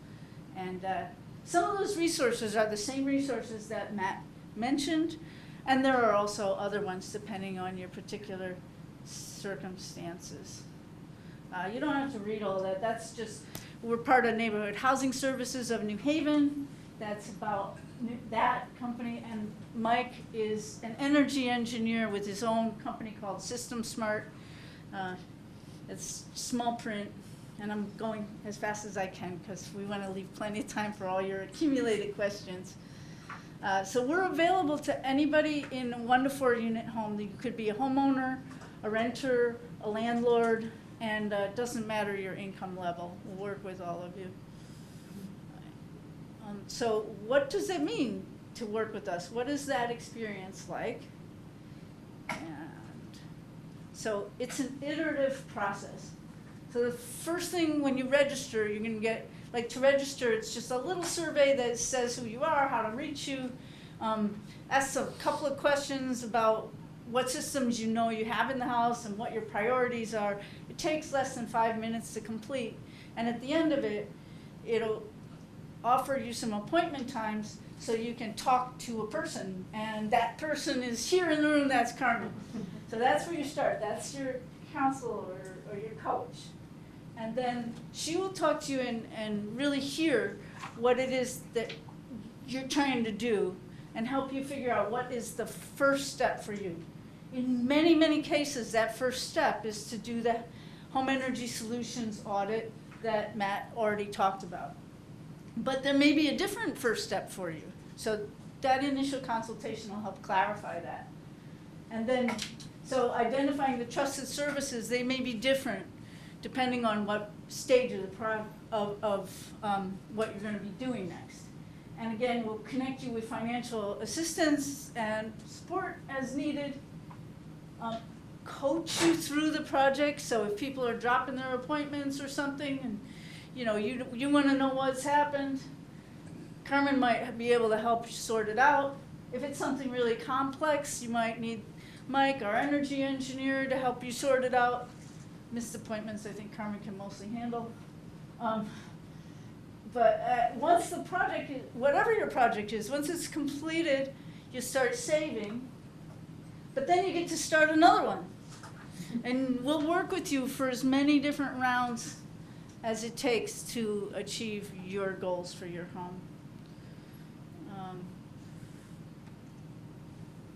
And some of those resources are the same resources that Matt mentioned, and there are also other ones depending on your particular circumstances. You don't have to read all that. That's just, we're part of Neighborhood Housing Services of New Haven. That's about that company. And Mike is an energy engineer with his own company called System Smart. It's small print, and I'm going as fast as I can because we want to leave plenty of time for all your accumulated questions. So we're available to anybody in a 1 to 4 unit home. You could be a homeowner, a renter, a landlord, and it doesn't matter your income level. We'll work with all of you. So what does it mean to work with us? What is that experience like? And so it's an iterative process. So the first thing when you register, you're going to get, like to register, it's just a little survey that says who you are, how to reach you, asks a couple of questions about what systems you know you have in the house and what your priorities are. It takes less than 5 minutes to complete. And at the end of it, it'll offer you some appointment times so you can talk to a person. And that person is here in the room, that's Carmen. So that's where you start. That's your counselor or your coach. And then she will talk to you and really hear what it is that you're trying to do and help you figure out what is the first step for you. In many, many cases, that first step is to do the home energy solutions audit that Matt already talked about. But there may be a different first step for you. So that initial consultation will help clarify that. And then, so identifying the trusted services, they may be different depending on what stage of the what you're going to be doing next. And again, we'll connect you with financial assistance and support as needed. Coach you through the project, so if people are dropping their appointments or something, and you want to know what's happened, Carmen might be able to help you sort it out. If it's something really complex, you might need Mike, our energy engineer, to help you sort it out. Missed appointments, I think Carmen can mostly handle. But once the project, whatever your project is, once it's completed, you start saving. But then you get to start another one. And we'll work with you for as many different rounds as it takes to achieve your goals for your home.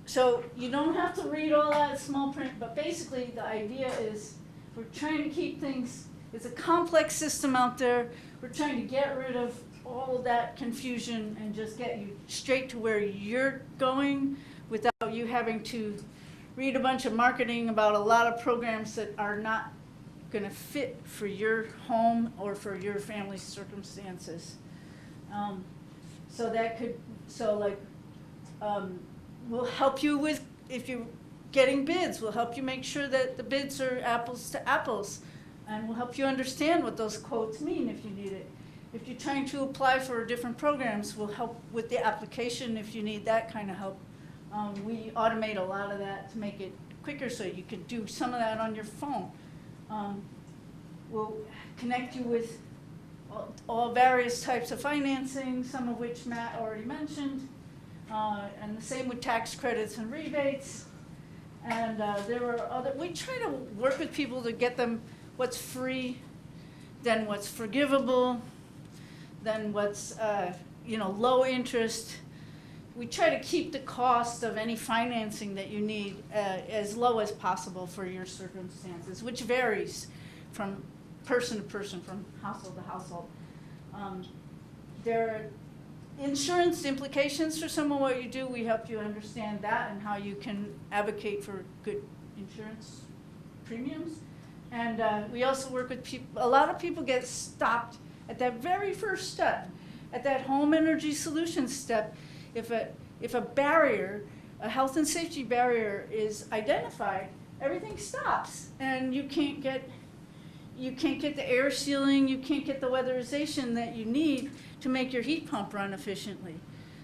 So you don't have to read all that small print, but basically the idea is we're trying to keep things, it's a complex system out there. We're trying to get rid of all of that confusion and just get you straight to where you're going without you having to read a bunch of marketing about a lot of programs that are not going to fit for your home or for your family's circumstances. We'll help you with, if you're getting bids, we'll help you make sure that the bids are apples to apples. And we'll help you understand what those quotes mean if you need it. If you're trying to apply for different programs, we'll help with the application if you need that kind of help. We automate a lot of that to make it quicker so you can do some of that on your phone. We'll connect you with all various types of financing, some of which Matt already mentioned. And the same with tax credits and rebates. And there are other, we try to work with people to get them what's free, then what's forgivable, then what's low interest. We try to keep the cost of any financing that you need as low as possible for your circumstances, which varies from person to person, from household to household. There are insurance implications for some of what you do. We help you understand that and how you can advocate for good insurance premiums. And we also work with people. A lot of people get stopped at that very first step, at that home energy solutions step. If a barrier, a health and safety barrier is identified, everything stops, and you can't get the air sealing, you can't get the weatherization that you need to make your heat pump run efficiently.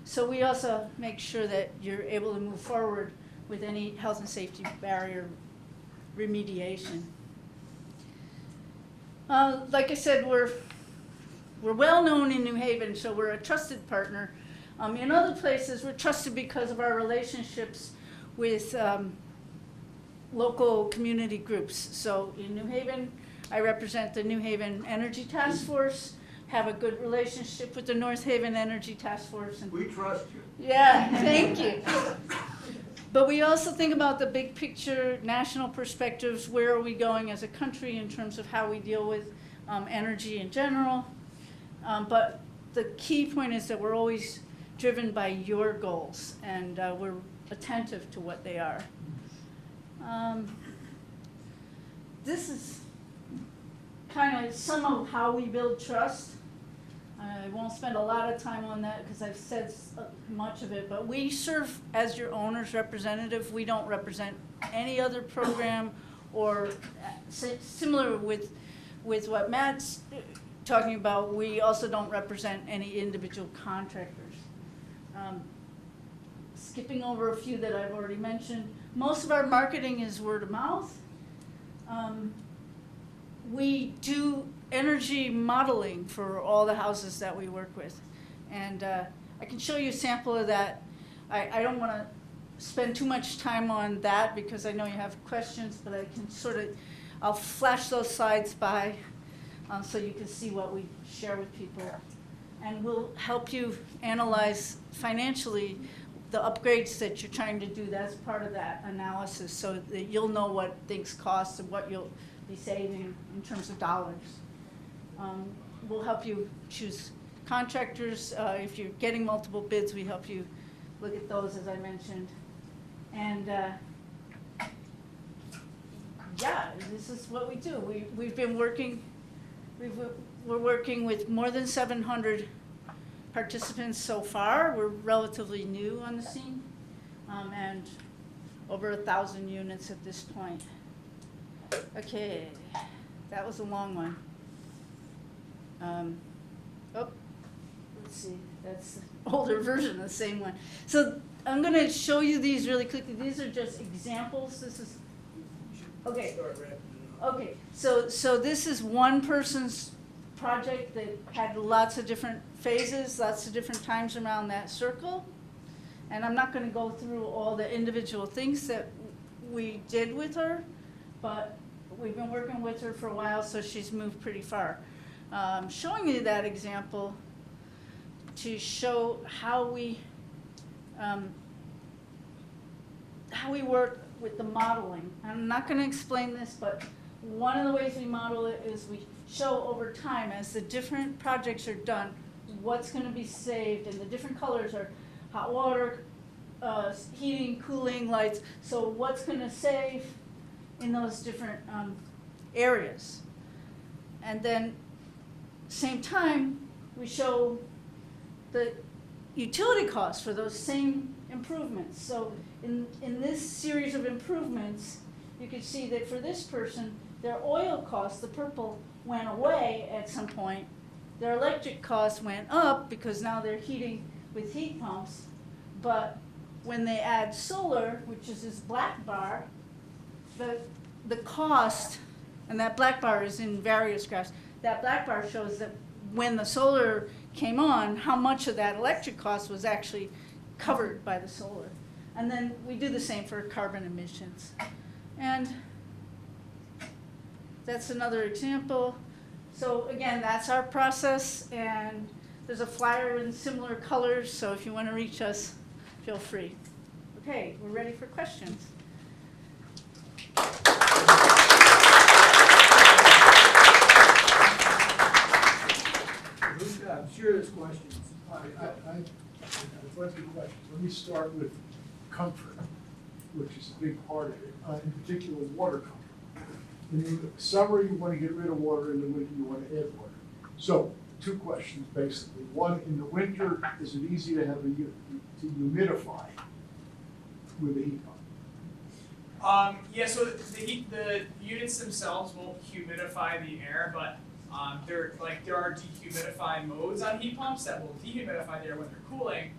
So we also make sure that you're able to move forward with any health and safety barrier remediation. Like I said, we're well known in New Haven, so we're a trusted partner. In other places, we're trusted because of our relationships with local community groups. So in New Haven, I represent the New Haven Energy Task Force, have a good relationship with the North Haven Energy Task Force. And we trust you. yeah, thank you. But we also think about the big picture, national perspectives, where are we going as a country in terms of how we deal with energy in general. But the key point is that we're always driven by your goals, and we're attentive to what they are. This is kind of some of how we build trust. I won't spend a lot of time on that because I've said much of it, but we serve as your owner's representative. We don't represent any other program, or similar with what Matt's talking about, we also don't represent any individual contractors. Skipping over a few that I've already mentioned, most of our marketing is word of mouth. We do energy modeling for all the houses that we work with. And I can show you a sample of that. I don't want to spend too much time on that because I know you have questions, but I can I'll flash those slides by so you can see what we share with people. And we'll help you analyze financially the upgrades that you're trying to do. That's part of that analysis, so that you'll know what things cost and what you'll be saving in terms of dollars. We'll help you choose contractors. If you're getting multiple bids, we help you look at those, as I mentioned. And yeah, this is what we do. We've been working, we're working with more than 700 participants so far. We're relatively new on the scene, and over 1,000 units at this point. Okay, that was a long one. Let's see, that's the older version of the same one. So I'm going to show you these really quickly. These are just examples. This is, okay. Okay, so this is one person's project that had lots of different phases, lots of different times around that circle. And I'm not going to go through all the individual things that we did with her, but we've been working with her for a while, so she's moved pretty far. Showing you that example to show how we work with the modeling. I'm not going to explain this, but one of the ways we model it is we show over time, as the different projects are done, what's going to be saved, and the different colors are hot water, heating, cooling, lights. So what's going to save in those different areas. And then same time, we show the utility costs for those same improvements. So in this series of improvements, you can see that for this person, their oil costs, the purple, went away at some point. Their electric costs went up because now they're heating with heat pumps. But when they add solar, which is this black bar, the cost, and that black bar is in various graphs, that black bar shows that when the solar came on, how much of that electric cost was actually covered by the solar. And then we do the same for carbon emissions. And that's another example. So again, that's our process, and there's a flyer in similar colors, so if you want to reach us, feel free. Okay, we're ready for questions. I'm sure there's questions. I have plenty of questions. Let me start with comfort, which is a big part of it, in particular water comfort. In the summer, you want to get rid of water. In the winter, you want to add water. So, two questions basically. One, in the winter, is it easy to have to humidify with a heat pump? Yeah, so the units themselves won't humidify the air, but there are dehumidify modes on heat pumps that will dehumidify the air when they're cooling.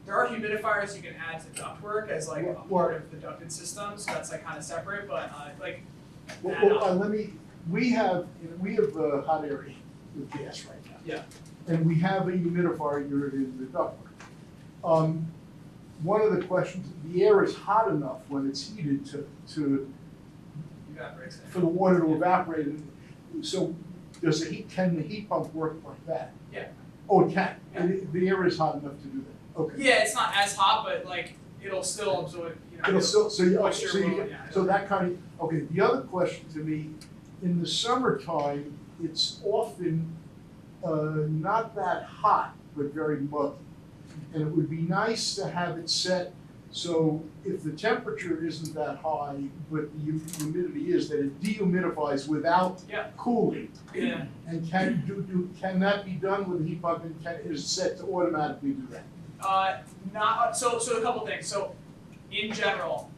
There are humidifiers you can add to ductwork as like a part of the ducted system, so that's like kind of separate. But we have a hot area with gas right now. Yeah. And we have a humidifier unit in the ductwork. One of the questions, the air is hot enough when it's heated to for the water to evaporate. So can the heat pump work like that? Yeah. Oh, it can. Yeah. And the air is hot enough to do that. Okay. Yeah, it's not as hot, but like it'll still absorb. It'll still, moisture so that kind of, okay, the other question to me, in the summertime, it's often not that hot, but very muggy. And it would be nice to have it set so if the temperature isn't that high, but the humidity is, that it dehumidifies without Yeah. cooling. Yeah. And can that be done with a heat pump, and is it set to automatically do that? So a couple things. So in general,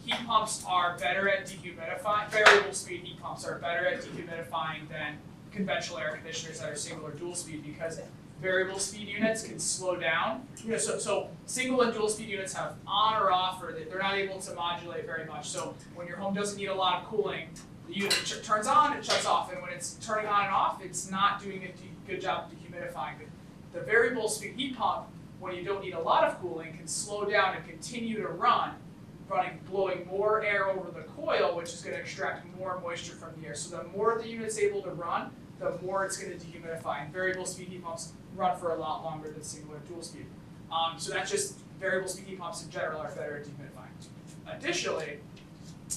heat pumps are better at dehumidifying. Variable speed heat pumps are better at dehumidifying than conventional air conditioners that are single or dual speed, because variable speed units can slow down. So single and dual speed units have on or off, or they're not able to modulate very much. So when your home doesn't need a lot of cooling, the unit turns on, it shuts off, and when it's turning on and off, it's not doing a good job dehumidifying. The variable speed heat pump, when you don't need a lot of cooling, can slow down and continue to blowing more air over the coil, which is going to extract more moisture from the air. So the more the unit's able to run, the more it's going to dehumidify. And variable speed heat pumps run for a lot longer than single or dual speed. So that's just variable speed heat pumps in general are better at dehumidifying. Additionally,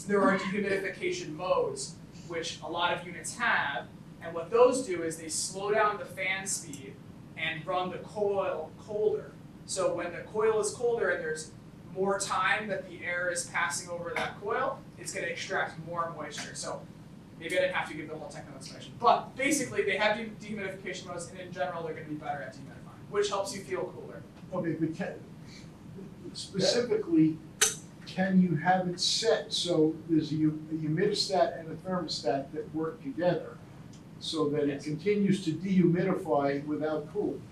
there are dehumidification modes, which a lot of units have, and what those do is they slow down the fan speed and run the coil colder. So when the coil is colder and there's more time that the air is passing over that coil, it's going to extract more moisture. So maybe I didn't have to give the whole technical explanation. But basically, they have dehumidification modes, and in general, they're going to be better at dehumidifying, which helps you feel cooler. Okay, but specifically, can you have it set so there's a humidistat and a thermostat that work together so that Yes. it continues to dehumidify without cooling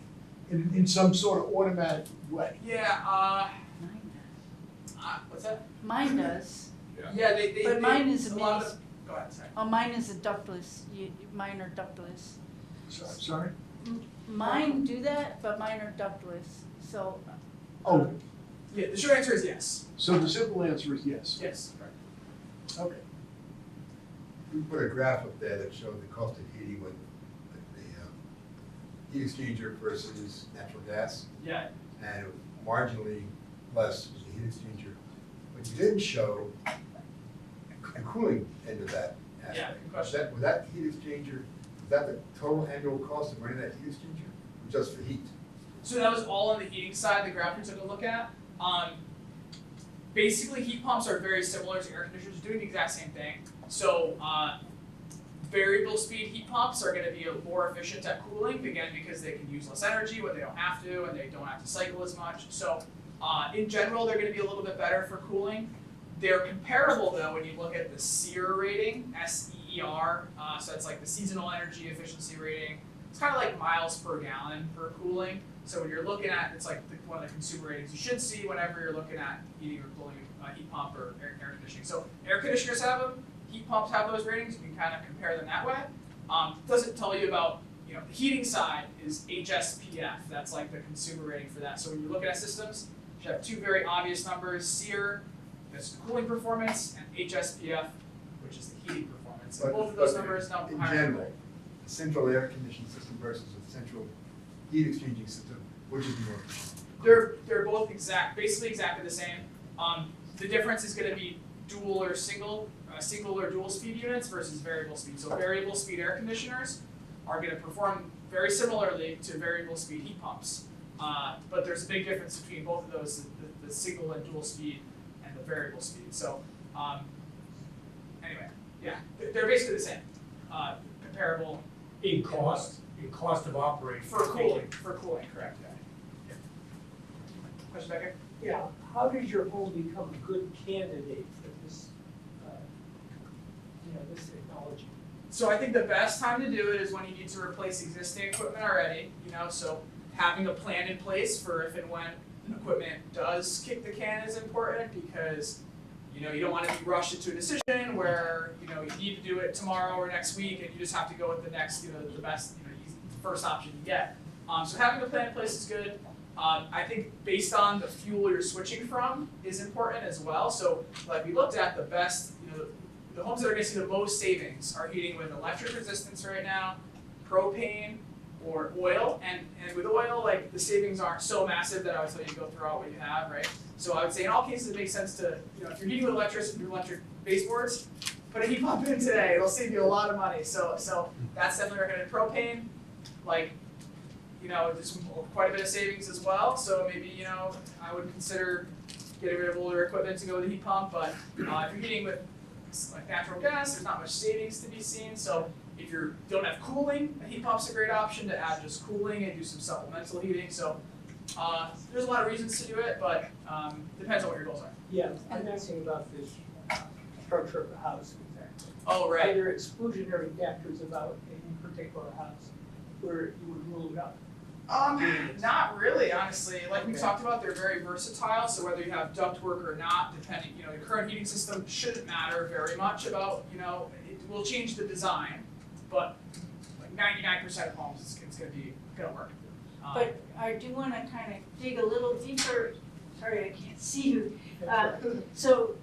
in some sort of automatic way? Yeah, Mine what's that? does. Mine does. Yeah, they But mine is a a lot mini. of go ahead, sorry. Oh, mine is a ductless. Mine are ductless. Sorry? Mine do that, but mine are ductless. So. Oh, Yeah, the short answer is yes. so the simple answer is yes. Yes, correct. Okay. We put a graph up there that showed the cost of heating with the heat exchanger versus natural gas, Yeah. and it was marginally less with the heat exchanger. But you didn't show the cooling end of that aspect. Yeah, good question. With that heat exchanger, is that the total annual cost of running that heat exchanger, or just for heat? So that was all on the heating side, the graph we took a look at. Basically, heat pumps are very similar to air conditioners, doing the exact same thing. So variable speed heat pumps are going to be more efficient at cooling, again, because they can use less energy when they don't have to, and they don't have to cycle as much. So in general, they're going to be a little bit better for cooling. They're comparable, though, when you look at the SEER rating, S-E-E-R, so it's like the seasonal energy efficiency rating. It's kind of like miles per gallon for cooling. So when you're looking at, it's like one of the consumer ratings you should see whenever you're looking at heating or cooling a heat pump or air conditioning. So air conditioners have them, heat pumps have those ratings. You can kind of compare them that way. Doesn't tell you about, the heating side is HSPF. That's like the consumer rating for that. So when you're looking at systems, you should have two very obvious numbers: SEER, that's the cooling performance, and HSPF, which is the heating performance. And both of those numbers don't In higher. general, a central air conditioning system versus a central heat exchanging system, which is more efficient? They're both basically exactly the same. The difference is going to be dual or single or dual speed units versus variable speed. So variable speed air conditioners are going to perform very similarly to variable speed heat pumps, but there's a big difference between both of those: the single and dual speed and the variable speed. So anyway, yeah, they're basically the same, comparable. In cost of operating. For cooling, correct, yeah. Question back here? Yeah, how does your home become a good candidate for this, this technology? So I think the best time to do it is when you need to replace existing equipment already, so having a plan in place for if and when equipment does kick the can is important, because you don't want to be rushed into a decision where you need to do it tomorrow or next week, and you just have to go with the next, the best, first option you get. So having a plan in place is good. I think based on the fuel you're switching from is important as well. So like we looked at, the best, the homes that are going to see the most savings are heating with electric resistance right now, propane, or oil. And with oil, like the savings aren't so massive that I would tell you to go through all what you have, right? So I would say in all cases it makes sense to, if you're heating with electric baseboards, put a heat pump in today. It'll save you a lot of money. So that's definitely recommended. Propane, like there's quite a bit of savings as well. So maybe, I would consider getting rid of older equipment to go with a heat pump. But if you're heating with like natural gas, there's not much savings to be seen. So if you don't have cooling, a heat pump's a great option to add just cooling and do some supplemental heating. So there's a lot of reasons to do it, but depends on what your goals are. Yeah, I'm asking about this structure of the house exactly. Oh, Are right. there exclusionary factors about a particular house where you would rule it out? Not really, honestly. Like we Okay. talked about, they're very versatile. So whether you have ductwork or not, depending, the current heating system shouldn't matter very much about, it will change the design, but like 99% of homes, it's gonna work. But I do want to kind of dig a little deeper. Sorry, I can't see you. So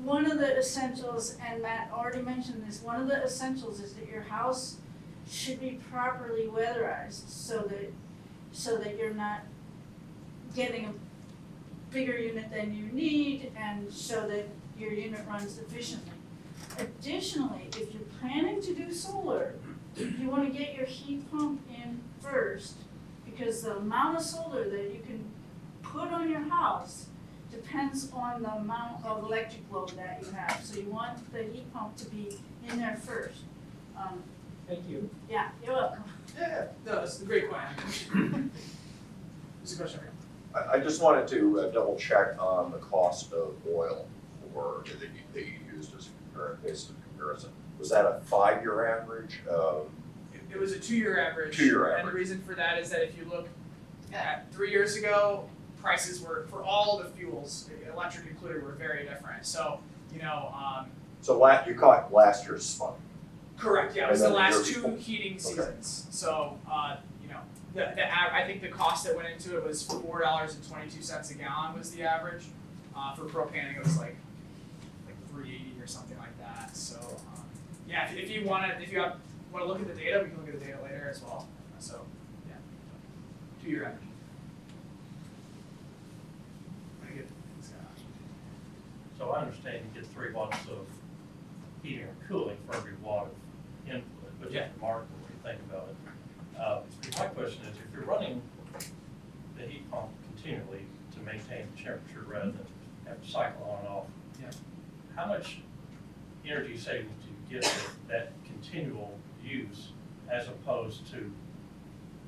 one of the essentials, and Matt already mentioned this, one of the essentials is that your house should be properly weatherized so that you're not getting a bigger unit than you need, and so that your unit runs efficiently. Additionally, if you're planning to do solar, you want to get your heat pump in first, because the amount of solar that you can put on your house depends on the amount of electric load that you have. So you want the heat pump to be in there first. Thank you. Yeah, you're welcome. Yeah, no, that's a great point. There's a question here. I just wanted to double check on the cost of oil that you used as a current basis of comparison. Was that a 5-year average? It was a 2-year average. 2-year And average. the reason for that is that if you look at 3 years ago, prices were, for all the fuels, electric included, were very different. So, So you caught last year's spike. correct, yeah, it was And the then the last year 2 before. heating Okay. seasons. So, I think the cost that went into it was $4.22 a gallon was the average. For propane, I think it was like $3.80 or something like that. So, yeah, if you want to look at the data, we can look at the data later as well. So, yeah, 2-year average. Pretty good. So I understand you get 3 watts of heating or cooling for every watt of input, but Yeah. just remarkable when you think about it. My question is, if you're running the heat pump continually to maintain the temperature rather than have to cycle on and off, Yeah. how much energy savings do you get with that continual use as opposed to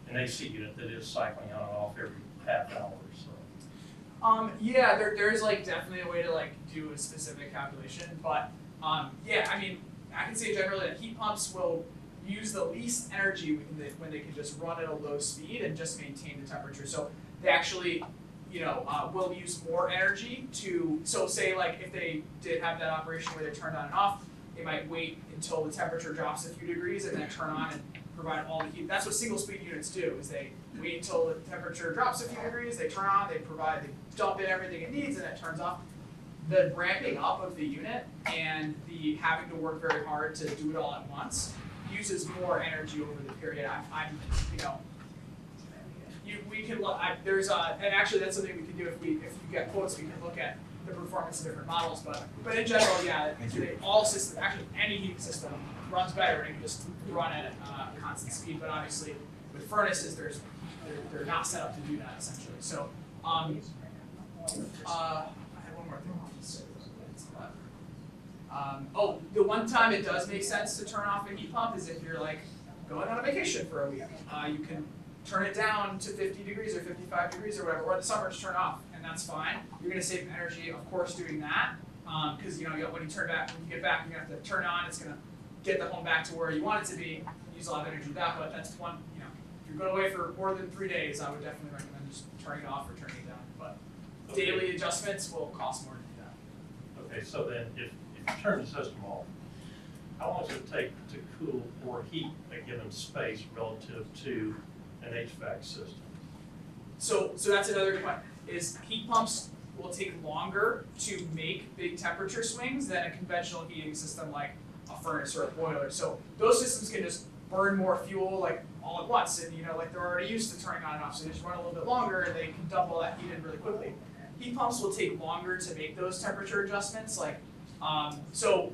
an AC unit that is cycling on and off every half hour or so? Yeah, there's like definitely a way to like do a specific calculation, but yeah, I mean, I can say generally that heat pumps will use the least energy when they can just run at a low speed and just maintain the temperature. So they actually, will use more energy so say like if they did have that operation where they turned on and off, they might wait until the temperature drops a few degrees and then turn on and provide all the heat. That's what single speed units do, is they wait until the temperature drops a few degrees, they turn on, they dump in everything it needs, and it turns off. The ramping up of the unit and the having to work very hard to do it all at once uses more energy over the period. We can look. And actually that's something we can do if you get quotes. We can look at the performance of different models. But in general, yeah, all systems, actually any heating system runs better when you can just run at constant speed. But obviously, with furnaces, they're not set up to do that essentially. So, I had one more thing. The one time it does make sense to turn off a heat pump is if you're like going on a vacation for a week. You can turn it down to 50 degrees or 55 degrees or whatever, or in the summer just turn it off, and that's fine. You're gonna save energy, of course, doing that, because when you get back, you're gonna have to turn it on. It's gonna get the home back to where you want it to be. Use a lot of energy with that, but that's one. If you're going away for more than 3 days, I would definitely recommend just turning it off or turning it down. But daily adjustments will cost more to do that. Okay, so then if you turn the system off, how long does it take to cool or heat a given space relative to an HVAC system? So that's another good point, is heat pumps will take longer to make big temperature swings than a conventional heating system like a furnace or a boiler. So those systems can just burn more fuel like all at once, and like they're already used to turning on and off, so they just run a little bit longer and they can dump all that heat in really quickly. Heat pumps will take longer to make those temperature adjustments, so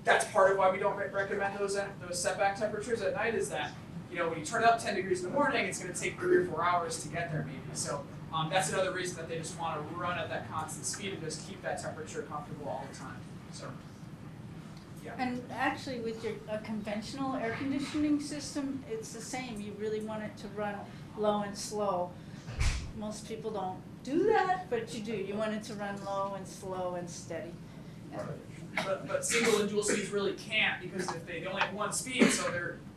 that's part of why we don't recommend those setback temperatures at night, is that when you turn it up 10 degrees in the morning, it's going to take 3 or 4 hours to get there maybe. So that's another reason that they just want to run at that constant speed and just keep that temperature comfortable all the time. So, yeah. And actually with your conventional air conditioning system, it's the same. You really want it to run low and slow. Most people don't do that, but you do. You want it to run low and slow and steady. But single and dual speeds really can't, because if they only have one speed, so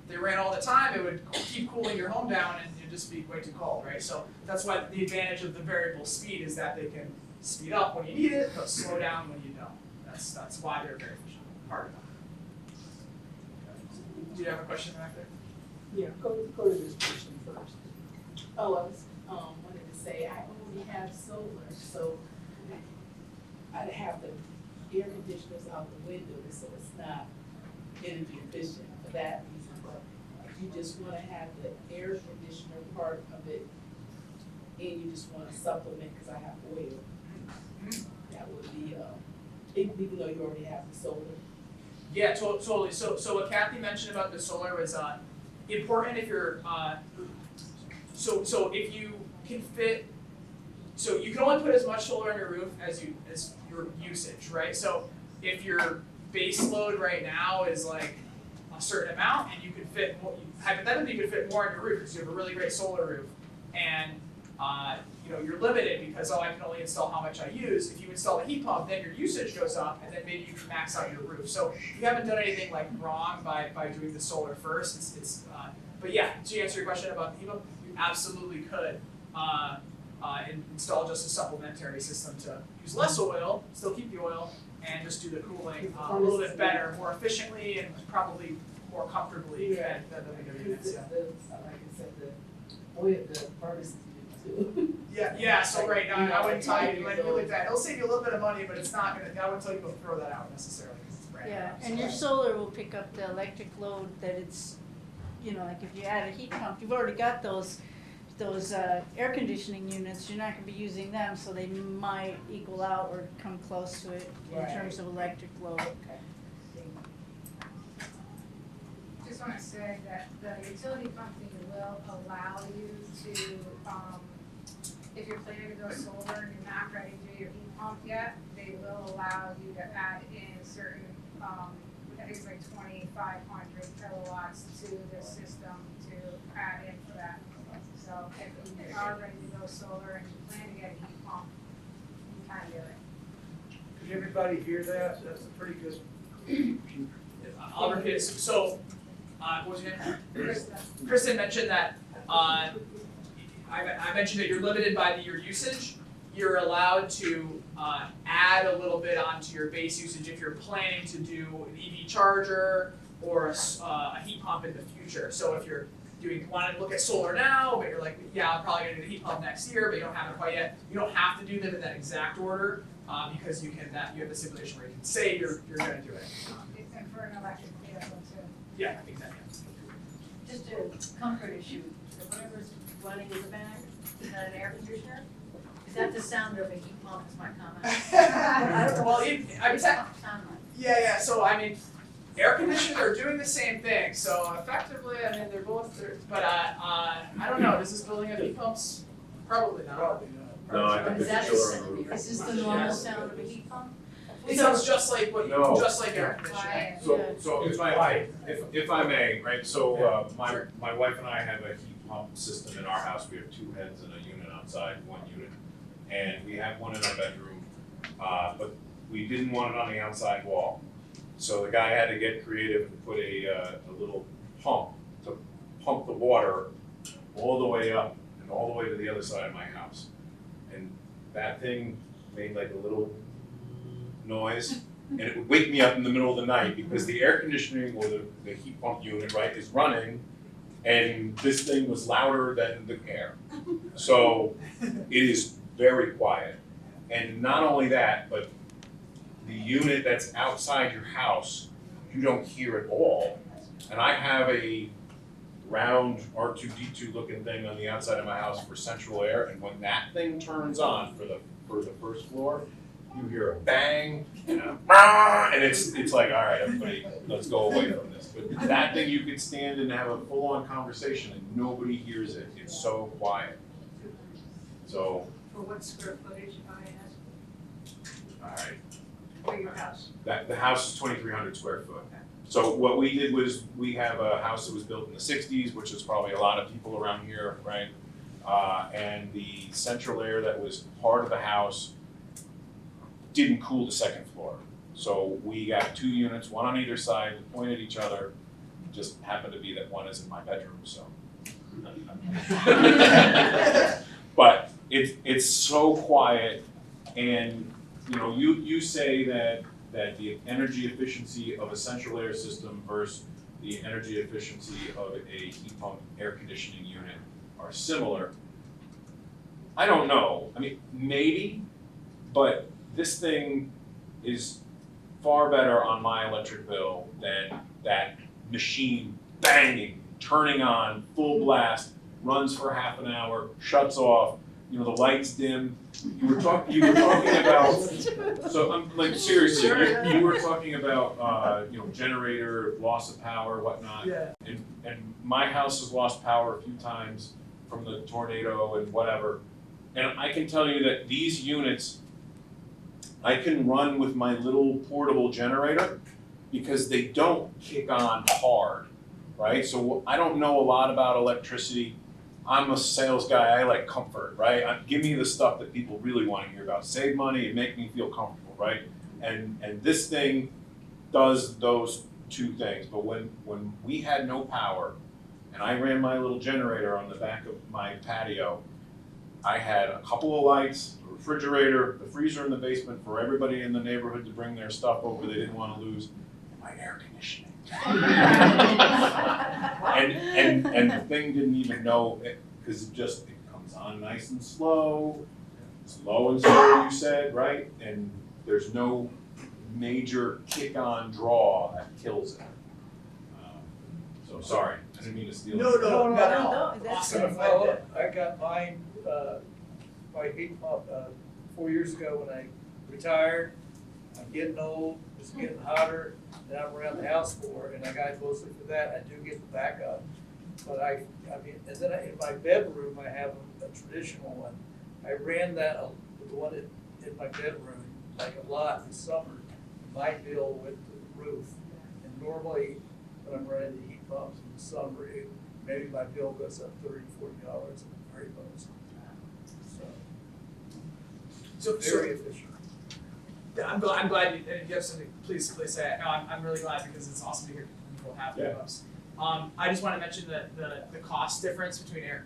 they ran all the time, it would keep cooling your home down and it'd just be way too cold, right? So that's why the advantage of the variable speed is that they can speed up when you need it, but slow down when you don't. That's why they're very efficient. Part of that. Do you have a question back there? Yeah, go to this person first. Oh, I was, wanted to say, I only have solar, so I'd have the air conditioners out the window, so it's not energy efficient for that reason. But if you just wanna have the air conditioner part of it, and you just wanna supplement, cause I have oil, that would be, even though you already have the solar. Yeah, totally. So what Kathy mentioned about the solar was important if you're so if you can fit, so you can only put as much solar on your roof as your usage, right? So if your base load right now is like a certain amount, and you could fit more, hypothetically you could fit more on your roof because you have a really great solar roof, and you're limited because I can only install how much I use. If you install a heat pump, then your usage goes up, and then maybe you can max out your roof. So you haven't done anything like wrong by doing the solar first. But yeah, to answer your question about the heat pump, you absolutely could install just a supplementary system to use less oil, still keep the oil, and just do the cooling a little bit better, more efficiently, and probably more comfortably than the bigger units. Yeah. Like I said, the oil, the furnace. Yeah. So right now, I wouldn't tell you like that. It'll save you a little bit of money, but it's not gonna. I wouldn't tell you to throw that out necessarily because it's brand new. Yeah, and your solar will pick up the electric load that it's, like if you add a heat pump, you've already got those air conditioning units, you're not gonna be using them, so they might equal out or come close to it in terms of electric load. Just want to say that the utility company will allow you to, if you're planning to go solar and you're not ready to do your heat pump yet, they will allow you to add in certain, I think it's like 2,500 kilowatts to the system to add in for that. So if you are ready to go solar and you plan to get a heat pump, you can do it. Did everybody hear that? That's a pretty good. I'll repeat it. So, what was your name? Kristen mentioned that. I mentioned that you're limited by your usage. You're allowed to add a little bit onto your base usage if you're planning to do an EV charger or a heat pump in the future. So if you're want to look at solar now, but you're like, yeah, I'm probably going to do the heat pump next year, but you don't have it quite yet. You don't have to do them in that exact order because you have the simulation where you can say you're going to do it. And for an electric vehicle too. Yeah, exactly. Just a comfort issue. Whatever's running in the back, is that an air conditioner? Is that the sound of a heat pump? Is my comment. Well, yeah. So I mean, air conditioners are doing the same thing. So effectively, I mean, they're both. But I don't know. Does this building have heat pumps? Probably not. Probably not. No, I think Is that the chiller on the roof. is this the normal sound of a heat pump? It sounds just like what you, No. just like air conditioning. Quiet. So if I may, right, so my wife and I have a heat pump system in our house. We have 2 heads and a unit outside, 1 unit. And we have one in our bedroom, but we didn't want it on the outside wall. So the guy had to get creative and put a little pump to pump the water all the way up and all the way to the other side of my house. And that thing made like a little noise, and it would wake me up in the middle of the night because the air conditioning or the heat pump unit, right, is running, and this thing was louder than the air. So it is very quiet. And not only that, but the unit that's outside your house, you don't hear at all. And I have a round R2D2 looking thing on the outside of my house for central air, and when that thing turns on for the first floor, you hear a bang and a brrr, and it's like, all right, everybody, let's go away from this. But that thing, you could stand and have a full-on conversation and nobody hears it. It's so quiet. So, For what square footage, if I ask, all right, for your house? that the house is 2,300 square foot. So what we did was we have a house that was built in the 60s, which is probably a lot of people around here, right? And the central air that was part of the house didn't cool the second floor. So we got 2 units, one on either side, point at each other. Just happened to be that one is in my bedroom, so. But it's so quiet, and you know, you say that the energy efficiency of a central air system versus the energy efficiency of a heat pump air conditioning unit are similar. I don't know. I mean, maybe, but this thing is far better on my electric bill than that machine banging, turning on, full blast, runs for half an hour, shuts off, you know, the lights dim. You were talking about, so I'm like, seriously, you were talking about, you know, generator, loss of power, whatnot. Yeah. And my house has lost power a few times from the tornado and whatever. And I can tell you that these units, I can run with my little portable generator because they don't kick on hard, right? So I don't know a lot about electricity. I'm a sales guy, I like comfort, right? Give me the stuff that people really want to hear about. Save money and make me feel comfortable, right? And this thing does those 2 things. But when we had no power and I ran my little generator on the back of my patio, I had a couple of lights, a refrigerator, the freezer in the basement for everybody in the neighborhood to bring their stuff over they didn't want to lose, and my air conditioning. and the thing didn't even know it, because it comes on nice and slow. It's low and slow, you said, right? And there's no major kick-on draw that kills it. So sorry, I didn't mean to steal. No, not at all. No, that's Awesome. good. Well, I got mine, my heat pump, 4 years ago when I retired. I'm getting old, it's getting hotter, and I'm around the house more, and I got mostly for that, I do get the backup. But I mean, and then in my bedroom, I have a traditional one. I ran that, the one in my bedroom, like a lot in the summer. My bill went to the roof. And normally, when I'm running the heat pumps in the summer, maybe my bill goes up $30, $40 and very most. So, very efficient. I'm glad you, and if you have something, please say it. No, I'm really glad because it's awesome to hear people have heat pumps. I just want to mention the cost difference between air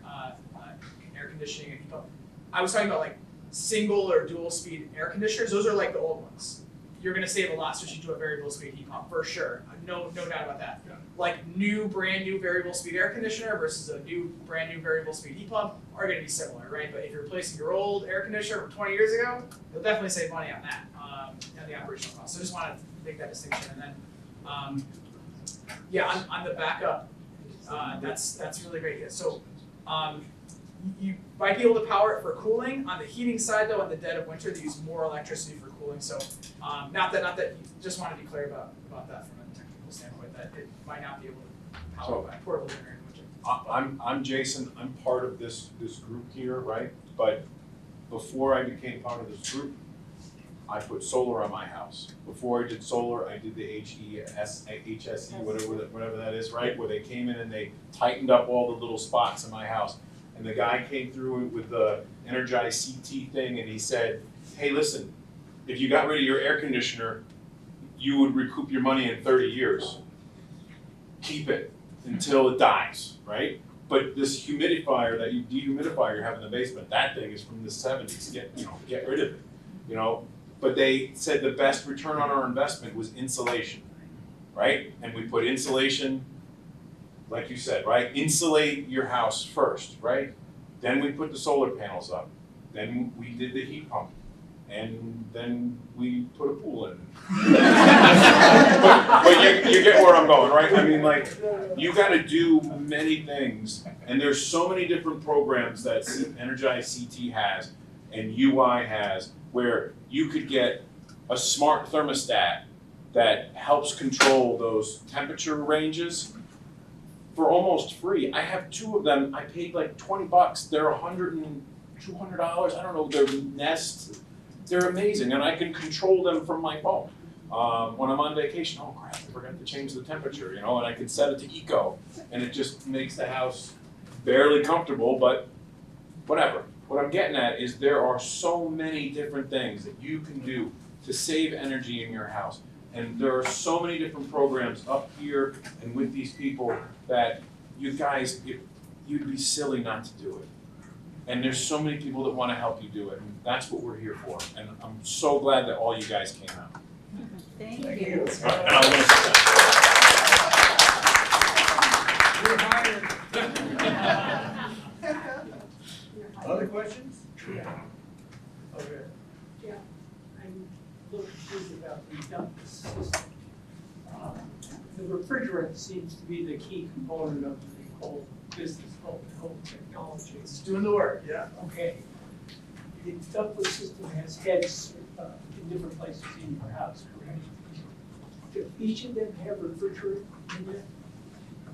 conditioning and heat pump. I was talking about like single or dual speed air conditioners. Those are like the old ones. You're going to save a lot switching to a variable speed heat pump for sure. No doubt about that. Yeah. Like brand new variable speed air conditioner versus a brand new variable speed heat pump are going to be similar, right? But if you're replacing your old air conditioner from 20 years ago, you'll definitely save money on that and the operational cost. So I just wanted to make that distinction. And then, yeah, on the backup, that's really great. So you might be able to power it for cooling. On the heating side, though, in the dead of winter, they use more electricity for cooling. So not that you just want to be clear about that from a technical standpoint, that it might not be able to power by portable generator in winter. I'm Jason, I'm part of this group here, right? But before I became part of this group, I put solar on my house. Before I did solar, I did the HSE, whatever that is, right? Where they came in and they tightened up all the little spots in my house. And the guy came through with the Energize CT thing and he said, hey, listen, if you got rid of your air conditioner, you would recoup your money in 30 years. Keep it until it dies, right? But this dehumidifier you have in the basement, that thing is from the 70s. Get rid of it, you know? But they said the best return on our investment was insulation, right? And we put insulation, like you said, right? Insulate your house first, right? Then we put the solar panels up. Then we did the heat pump. And then we put a pool in. but you get where I'm going, right? I mean, like, you got to do many things. And there's so many different programs that Energize CT has and UI has where you could get a smart thermostat that helps control those temperature ranges for almost free. I have 2 of them. I paid like $20. They're $100 and $200. I don't know. They're Nest. They're amazing, and I can control them from my phone. When I'm on vacation, oh crap, I forgot to change the temperature, you know, and I can set it to eco, and it just makes the house barely comfortable, but whatever. What I'm getting at is there are so many different things that you can do to save energy in your house. And there are so many different programs up here and with these people that you guys, you'd be silly not to do it. And there's so many people that want to help you do it, and that's what we're here for. And I'm so glad that all you guys came out. Thank Thank you. you. And I want to say Other questions? Yeah. Okay. Yeah, I'm a little confused about the ductless system. The refrigerant seems to be the key component of the whole business, whole technology. It's doing the work, yeah. Okay. The ductless system has heads in different places in your house, correct? Do each of them have refrigerant in there?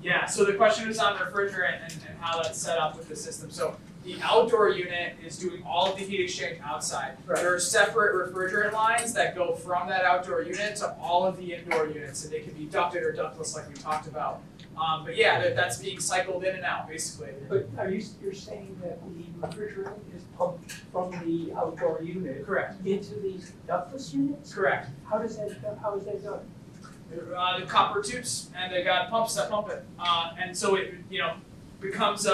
Yeah, so the question was on refrigerant and how that's set up with the system. So the outdoor unit is doing all of the heat exchange outside. Right. There are separate refrigerant lines that go from that outdoor unit to all of the indoor units, and they can be ducted or ductless like we talked about. But yeah, that's being cycled in and out, basically. But you're saying that the refrigerant is pumped from the outdoor unit Correct. into these ductless units? Correct. How is that done? The copper tubes, and they got pumps that pump it. And so it, becomes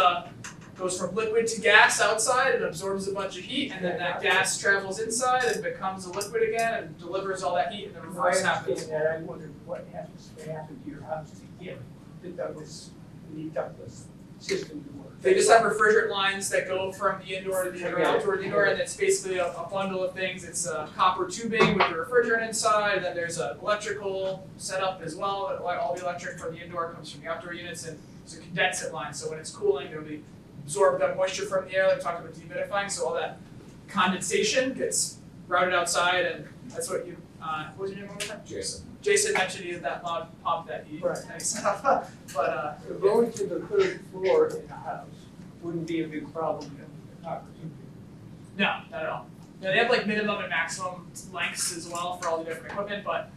goes from liquid to gas outside, it absorbs a bunch of heat, and then that gas travels inside and becomes a liquid again and delivers all that heat, and the reverse I happens. understand that. I wondered what happens to happen to your house to get the ductless system to work. They just have refrigerant lines that go from the indoor to the indoor, outdoor to the indoor, and it's basically a bundle of things. It's copper tubing with the refrigerant inside, and then there's an electrical setup as well. All the electric from the indoor comes from the outdoor units, and there's a condensate line. So when it's cooling, it'll be absorb that moisture from the air, like we talked about dehumidifying. So all that condensation gets routed outside, and that's what you. What was your name one more time? Jason. Jason mentioned he had that loud pump that he set up. But So going to the third floor in a house wouldn't be a big problem with the copper tubing. no, not at all. No, they have like minimum and maximum lengths as well for all the different equipment, but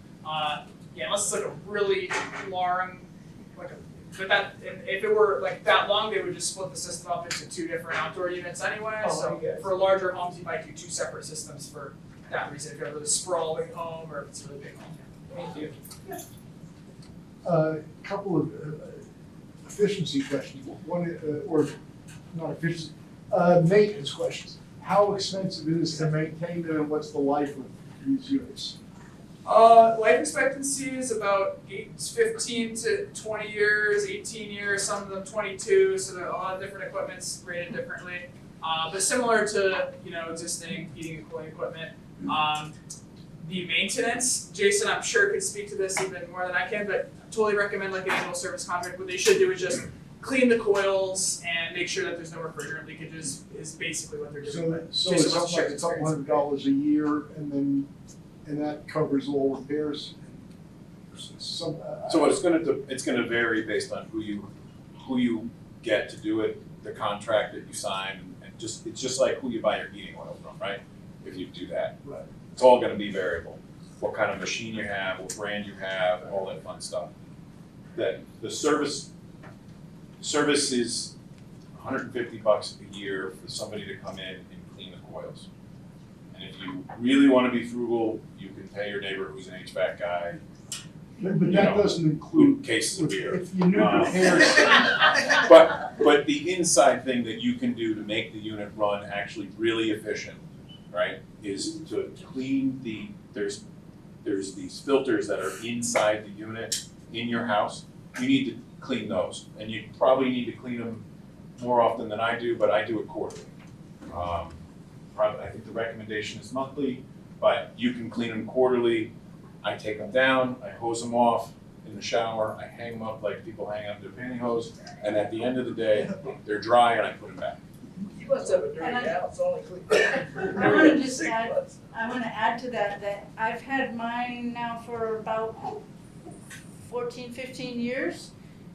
yeah, unless it's like a really long, if it were like that long, they would just split the system up into 2 different outdoor units anyway. Oh, So I guess. for larger homes, you might do 2 separate systems for that reason. If you have a really sprawling home or if it's a really big home. Thank you. Couple of efficiency questions. One, or not efficiency, maintenance questions. How expensive it is to maintain them, and what's the life of these units? Life expectancy is about 15 to 20 years, 18 years, some of them 22, so there are a lot of different equipments rated differently. But similar to, existing heating and cooling equipment. The maintenance, Jason, I'm sure could speak to this even more than I can, but I totally recommend like an annual service contract. What they should do is just clean the coils and make sure that there's no refrigerant leakages is basically what they're doing. So Jason it's wants to something share like his a couple experience. $100 a year, and that covers all repairs. So it's gonna vary based on who you get to do it, the contract that you sign, and it's just like who you buy your heating oil from, right? If you do that. Right. It's all gonna be variable. What kind of machine you have, what brand you have, all that fun stuff. The service is $150 a year for somebody to come in and clean the coils. And if you really wanna be frugal, you can pay your neighbor who's an HVAC guy, But that doesn't include, cases of beer. if you need repairs. But the inside thing that you can do to make the unit run actually really efficient, right, is to clean there's these filters that are inside the unit in your house. You need to clean those, and you probably need to clean them more often than I do, but I do it quarterly. I think the recommendation is monthly, but you can clean them quarterly. I take them down, I hose them off in the shower, I hang them up like people hang up their pantyhose, and at the end of the day, they're dry and I put them back. You must have a dirty And I- house, only clean. I wanna just 6 add, months. I wanna add to that I've had mine now for about 14, 15 years.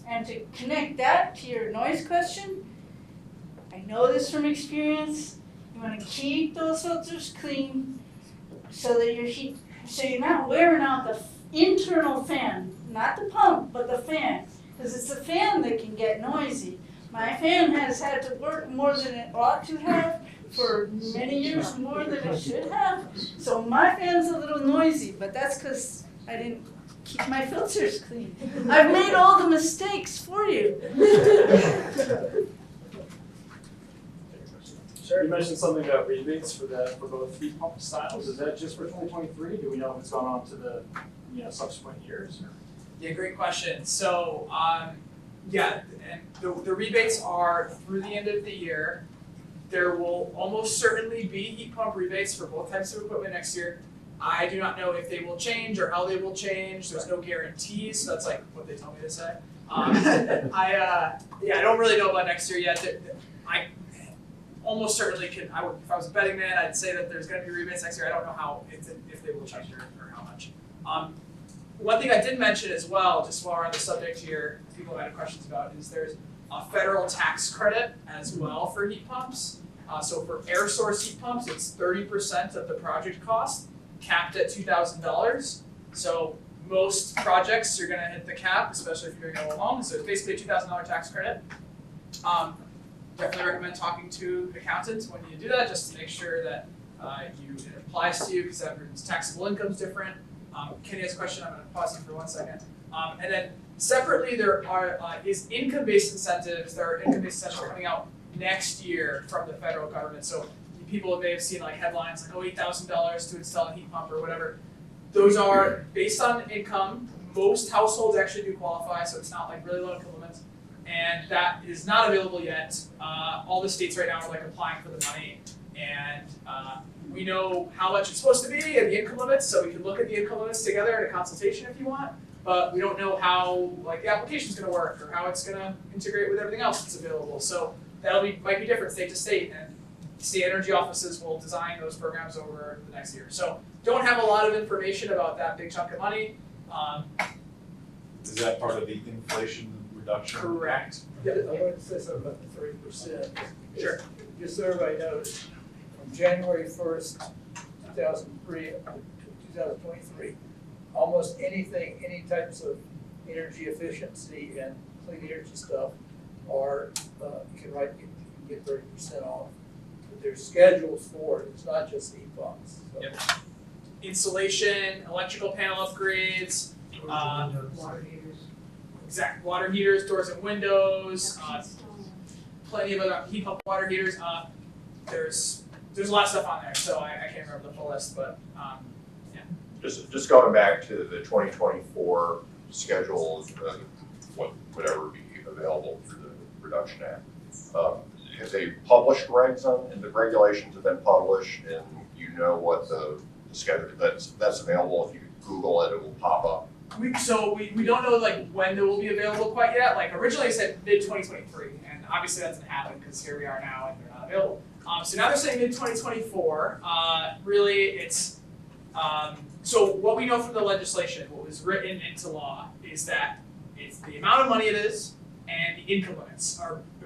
And to connect that to your noise question, I know this from experience, you wanna keep those filters clean so that so you're not wearing out the internal fan, not the pump, but the fan. Cause it's the fan that can get noisy. My fan has had to work more than it ought to have for many years, more than it should have. So my fan's a little noisy, but that's cause I didn't keep my filters clean. I've made all the mistakes for you. You mentioned something about rebates for both heat pump styles. Is that just for 2023? Do we know if it's gone on to the subsequent years? Or? Yeah, great question. So, yeah, and the rebates are through the end of the year. There will almost certainly be heat pump rebates for both types of equipment next year. I do not know if they will change or how they will change. There's no guarantees. So that's like what they tell me to say. I don't really know about next year yet. I almost certainly can. If I was a betting man, I'd say that there's going to be rebates next year. I don't know how if they will change or how much. One thing I did mention as well, just while we're on the subject here, people might have questions about, is there's a federal tax credit as well for heat pumps. So for air source heat pumps, it's 30% of the project cost, capped at $2,000. So most projects you're going to hit the cap, especially if you're doing it alone. So it's basically a $2,000 tax credit. Definitely recommend talking to accountants when you do that, just to make sure that it applies to you, because everyone's taxable income is different. Kenny has a question. I'm going to pause you for 1 second. And then separately, there is income-based incentives. There are income-based incentives coming out next year from the federal government. So people may have seen like headlines like, $8,000 to install a heat pump or whatever. Those are based on income. Most households actually do qualify, so it's not like really low income limits. And that is not available yet. All the states right now are like applying for the money, and we know how much it's supposed to be and the income limits, so we can look at the income limits together in a consultation if you want. But we don't know how like the application's going to work or how it's going to integrate with everything else that's available. So might be different state to state, and state energy offices will design those programs over the next year. So don't have a lot of information about that big chunk of money. Is that part of the inflation reduction? Correct. I wanted to say something about the 30%. Sure. Just so everybody knows, from January 1st, 2003 to 2023, almost anything, any types of energy efficiency and clean energy stuff are, you can get 30% off. But there's schedules for it, it's not just heat pumps. So. Yep. Insulation, electrical panel upgrades, Water heaters. exact water heaters, doors and windows, plenty of other heat pump water heaters. There's a lot of stuff on there, so I can't remember the full list, but yeah. Just going back to the 2024 schedule, whatever be available through the Reduction Act. Have they published regs on, and the regulations have been published, and you know what the schedule that's available? If you Google it, it will pop up. We don't know like when they will be available quite yet. Like originally I said mid-2023, and obviously that doesn't happen because here we are now and they're not available. So now they're saying mid-2024. Really, it's so what we know from the legislation, what was written into law, is that it's the amount of money it is and the income limits.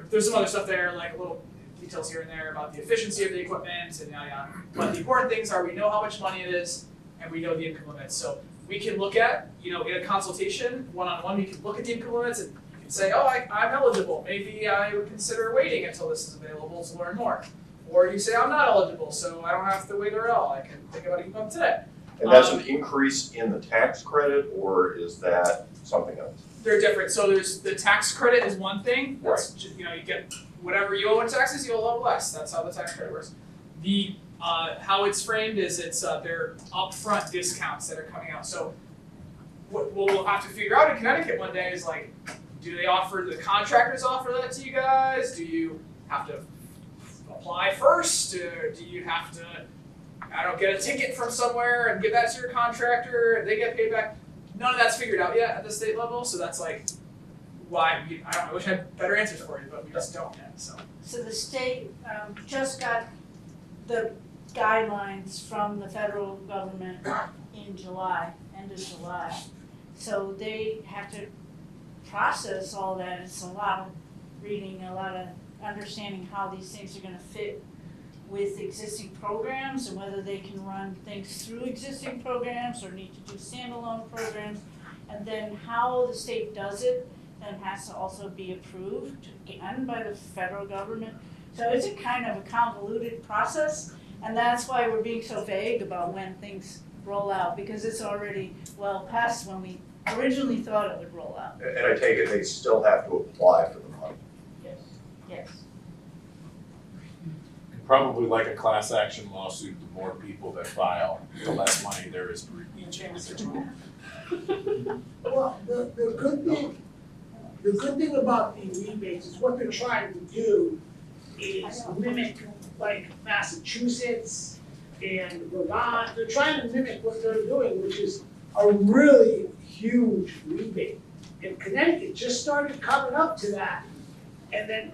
There's some other stuff there, like little details here and there about the efficiency of the equipment and yada yada. But the important things are we know how much money it is and we know the income limits. So we can look at, in a consultation, one-on-one, we can look at the income limits and you can say, oh, I'm eligible. Maybe I would consider waiting until this is available to learn more. Or you say, I'm not eligible, so I don't have to wait at all. I can think about a heat pump today. And that's an increase in the tax credit, or is that something else? They're different. So there's the tax credit is one thing. That's just, you get whatever you owe in taxes, you'll owe less. That's how the tax credit works. The how it's framed is they're upfront discounts that are coming out. So what we'll have to figure out in Connecticut one day is like, do the contractors offer that to you guys? Do you have to apply first? Or do you have to, get a ticket from somewhere and give that to your contractor and they get paid back? None of that's figured out yet at the state level. So that's like, why, I wish I had better answers for you, but we just don't yet, so. So the state just got the guidelines from the federal government in July, end of July. So they have to process all that. It's a lot of reading, a lot of understanding how these things are gonna fit with existing programs and whether they can run things through existing programs or need to do standalone programs. And then how the state does it then has to also be approved again by the federal government. So it's a kind of a convoluted process, and that's why we're being so vague about when things roll out, because it's already well past when we originally thought it would roll out. And I take it they still have to apply for the money. Yes. Yes. Probably like a class action lawsuit, the more people that file, the less money there is for each individual. Well, the good thing about the rebates is what they're trying to do is mimic like Massachusetts and Vermont. They're trying to mimic what they're doing, which is a really huge rebate. And Connecticut just started coming up to that. And then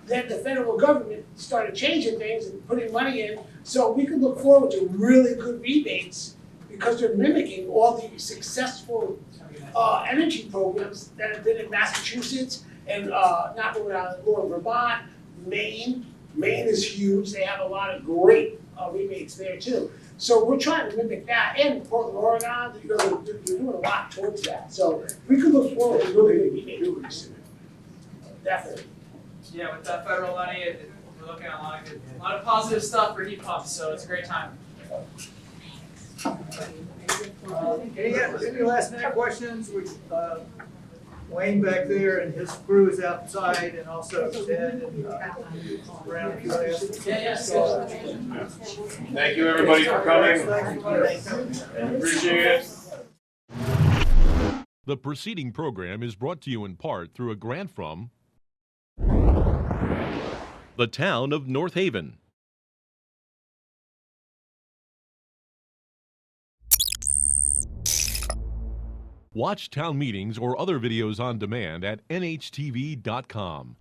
the federal government started changing things and putting money in. So we can look forward to really good rebates because they're mimicking all the successful energy programs that have been in Massachusetts and not going out in Vermont, Maine. Maine is huge. They have a lot of great rebates there too. So we're trying to mimic that. And Portland, Oregon, they're doing a lot towards that. So we can look forward to really good rebates. Definitely. Yeah, with that federal money, we're looking at a lot of positive stuff for heat pumps, so it's a great time. Any last minute questions? Wayne back there and his crew is outside, and also Ted and Brown. Thank you, everybody, for coming. Appreciate it. The preceding program is brought to you in part through a grant from the town of North Haven. Watch town meetings or other videos on demand at nhtv.com.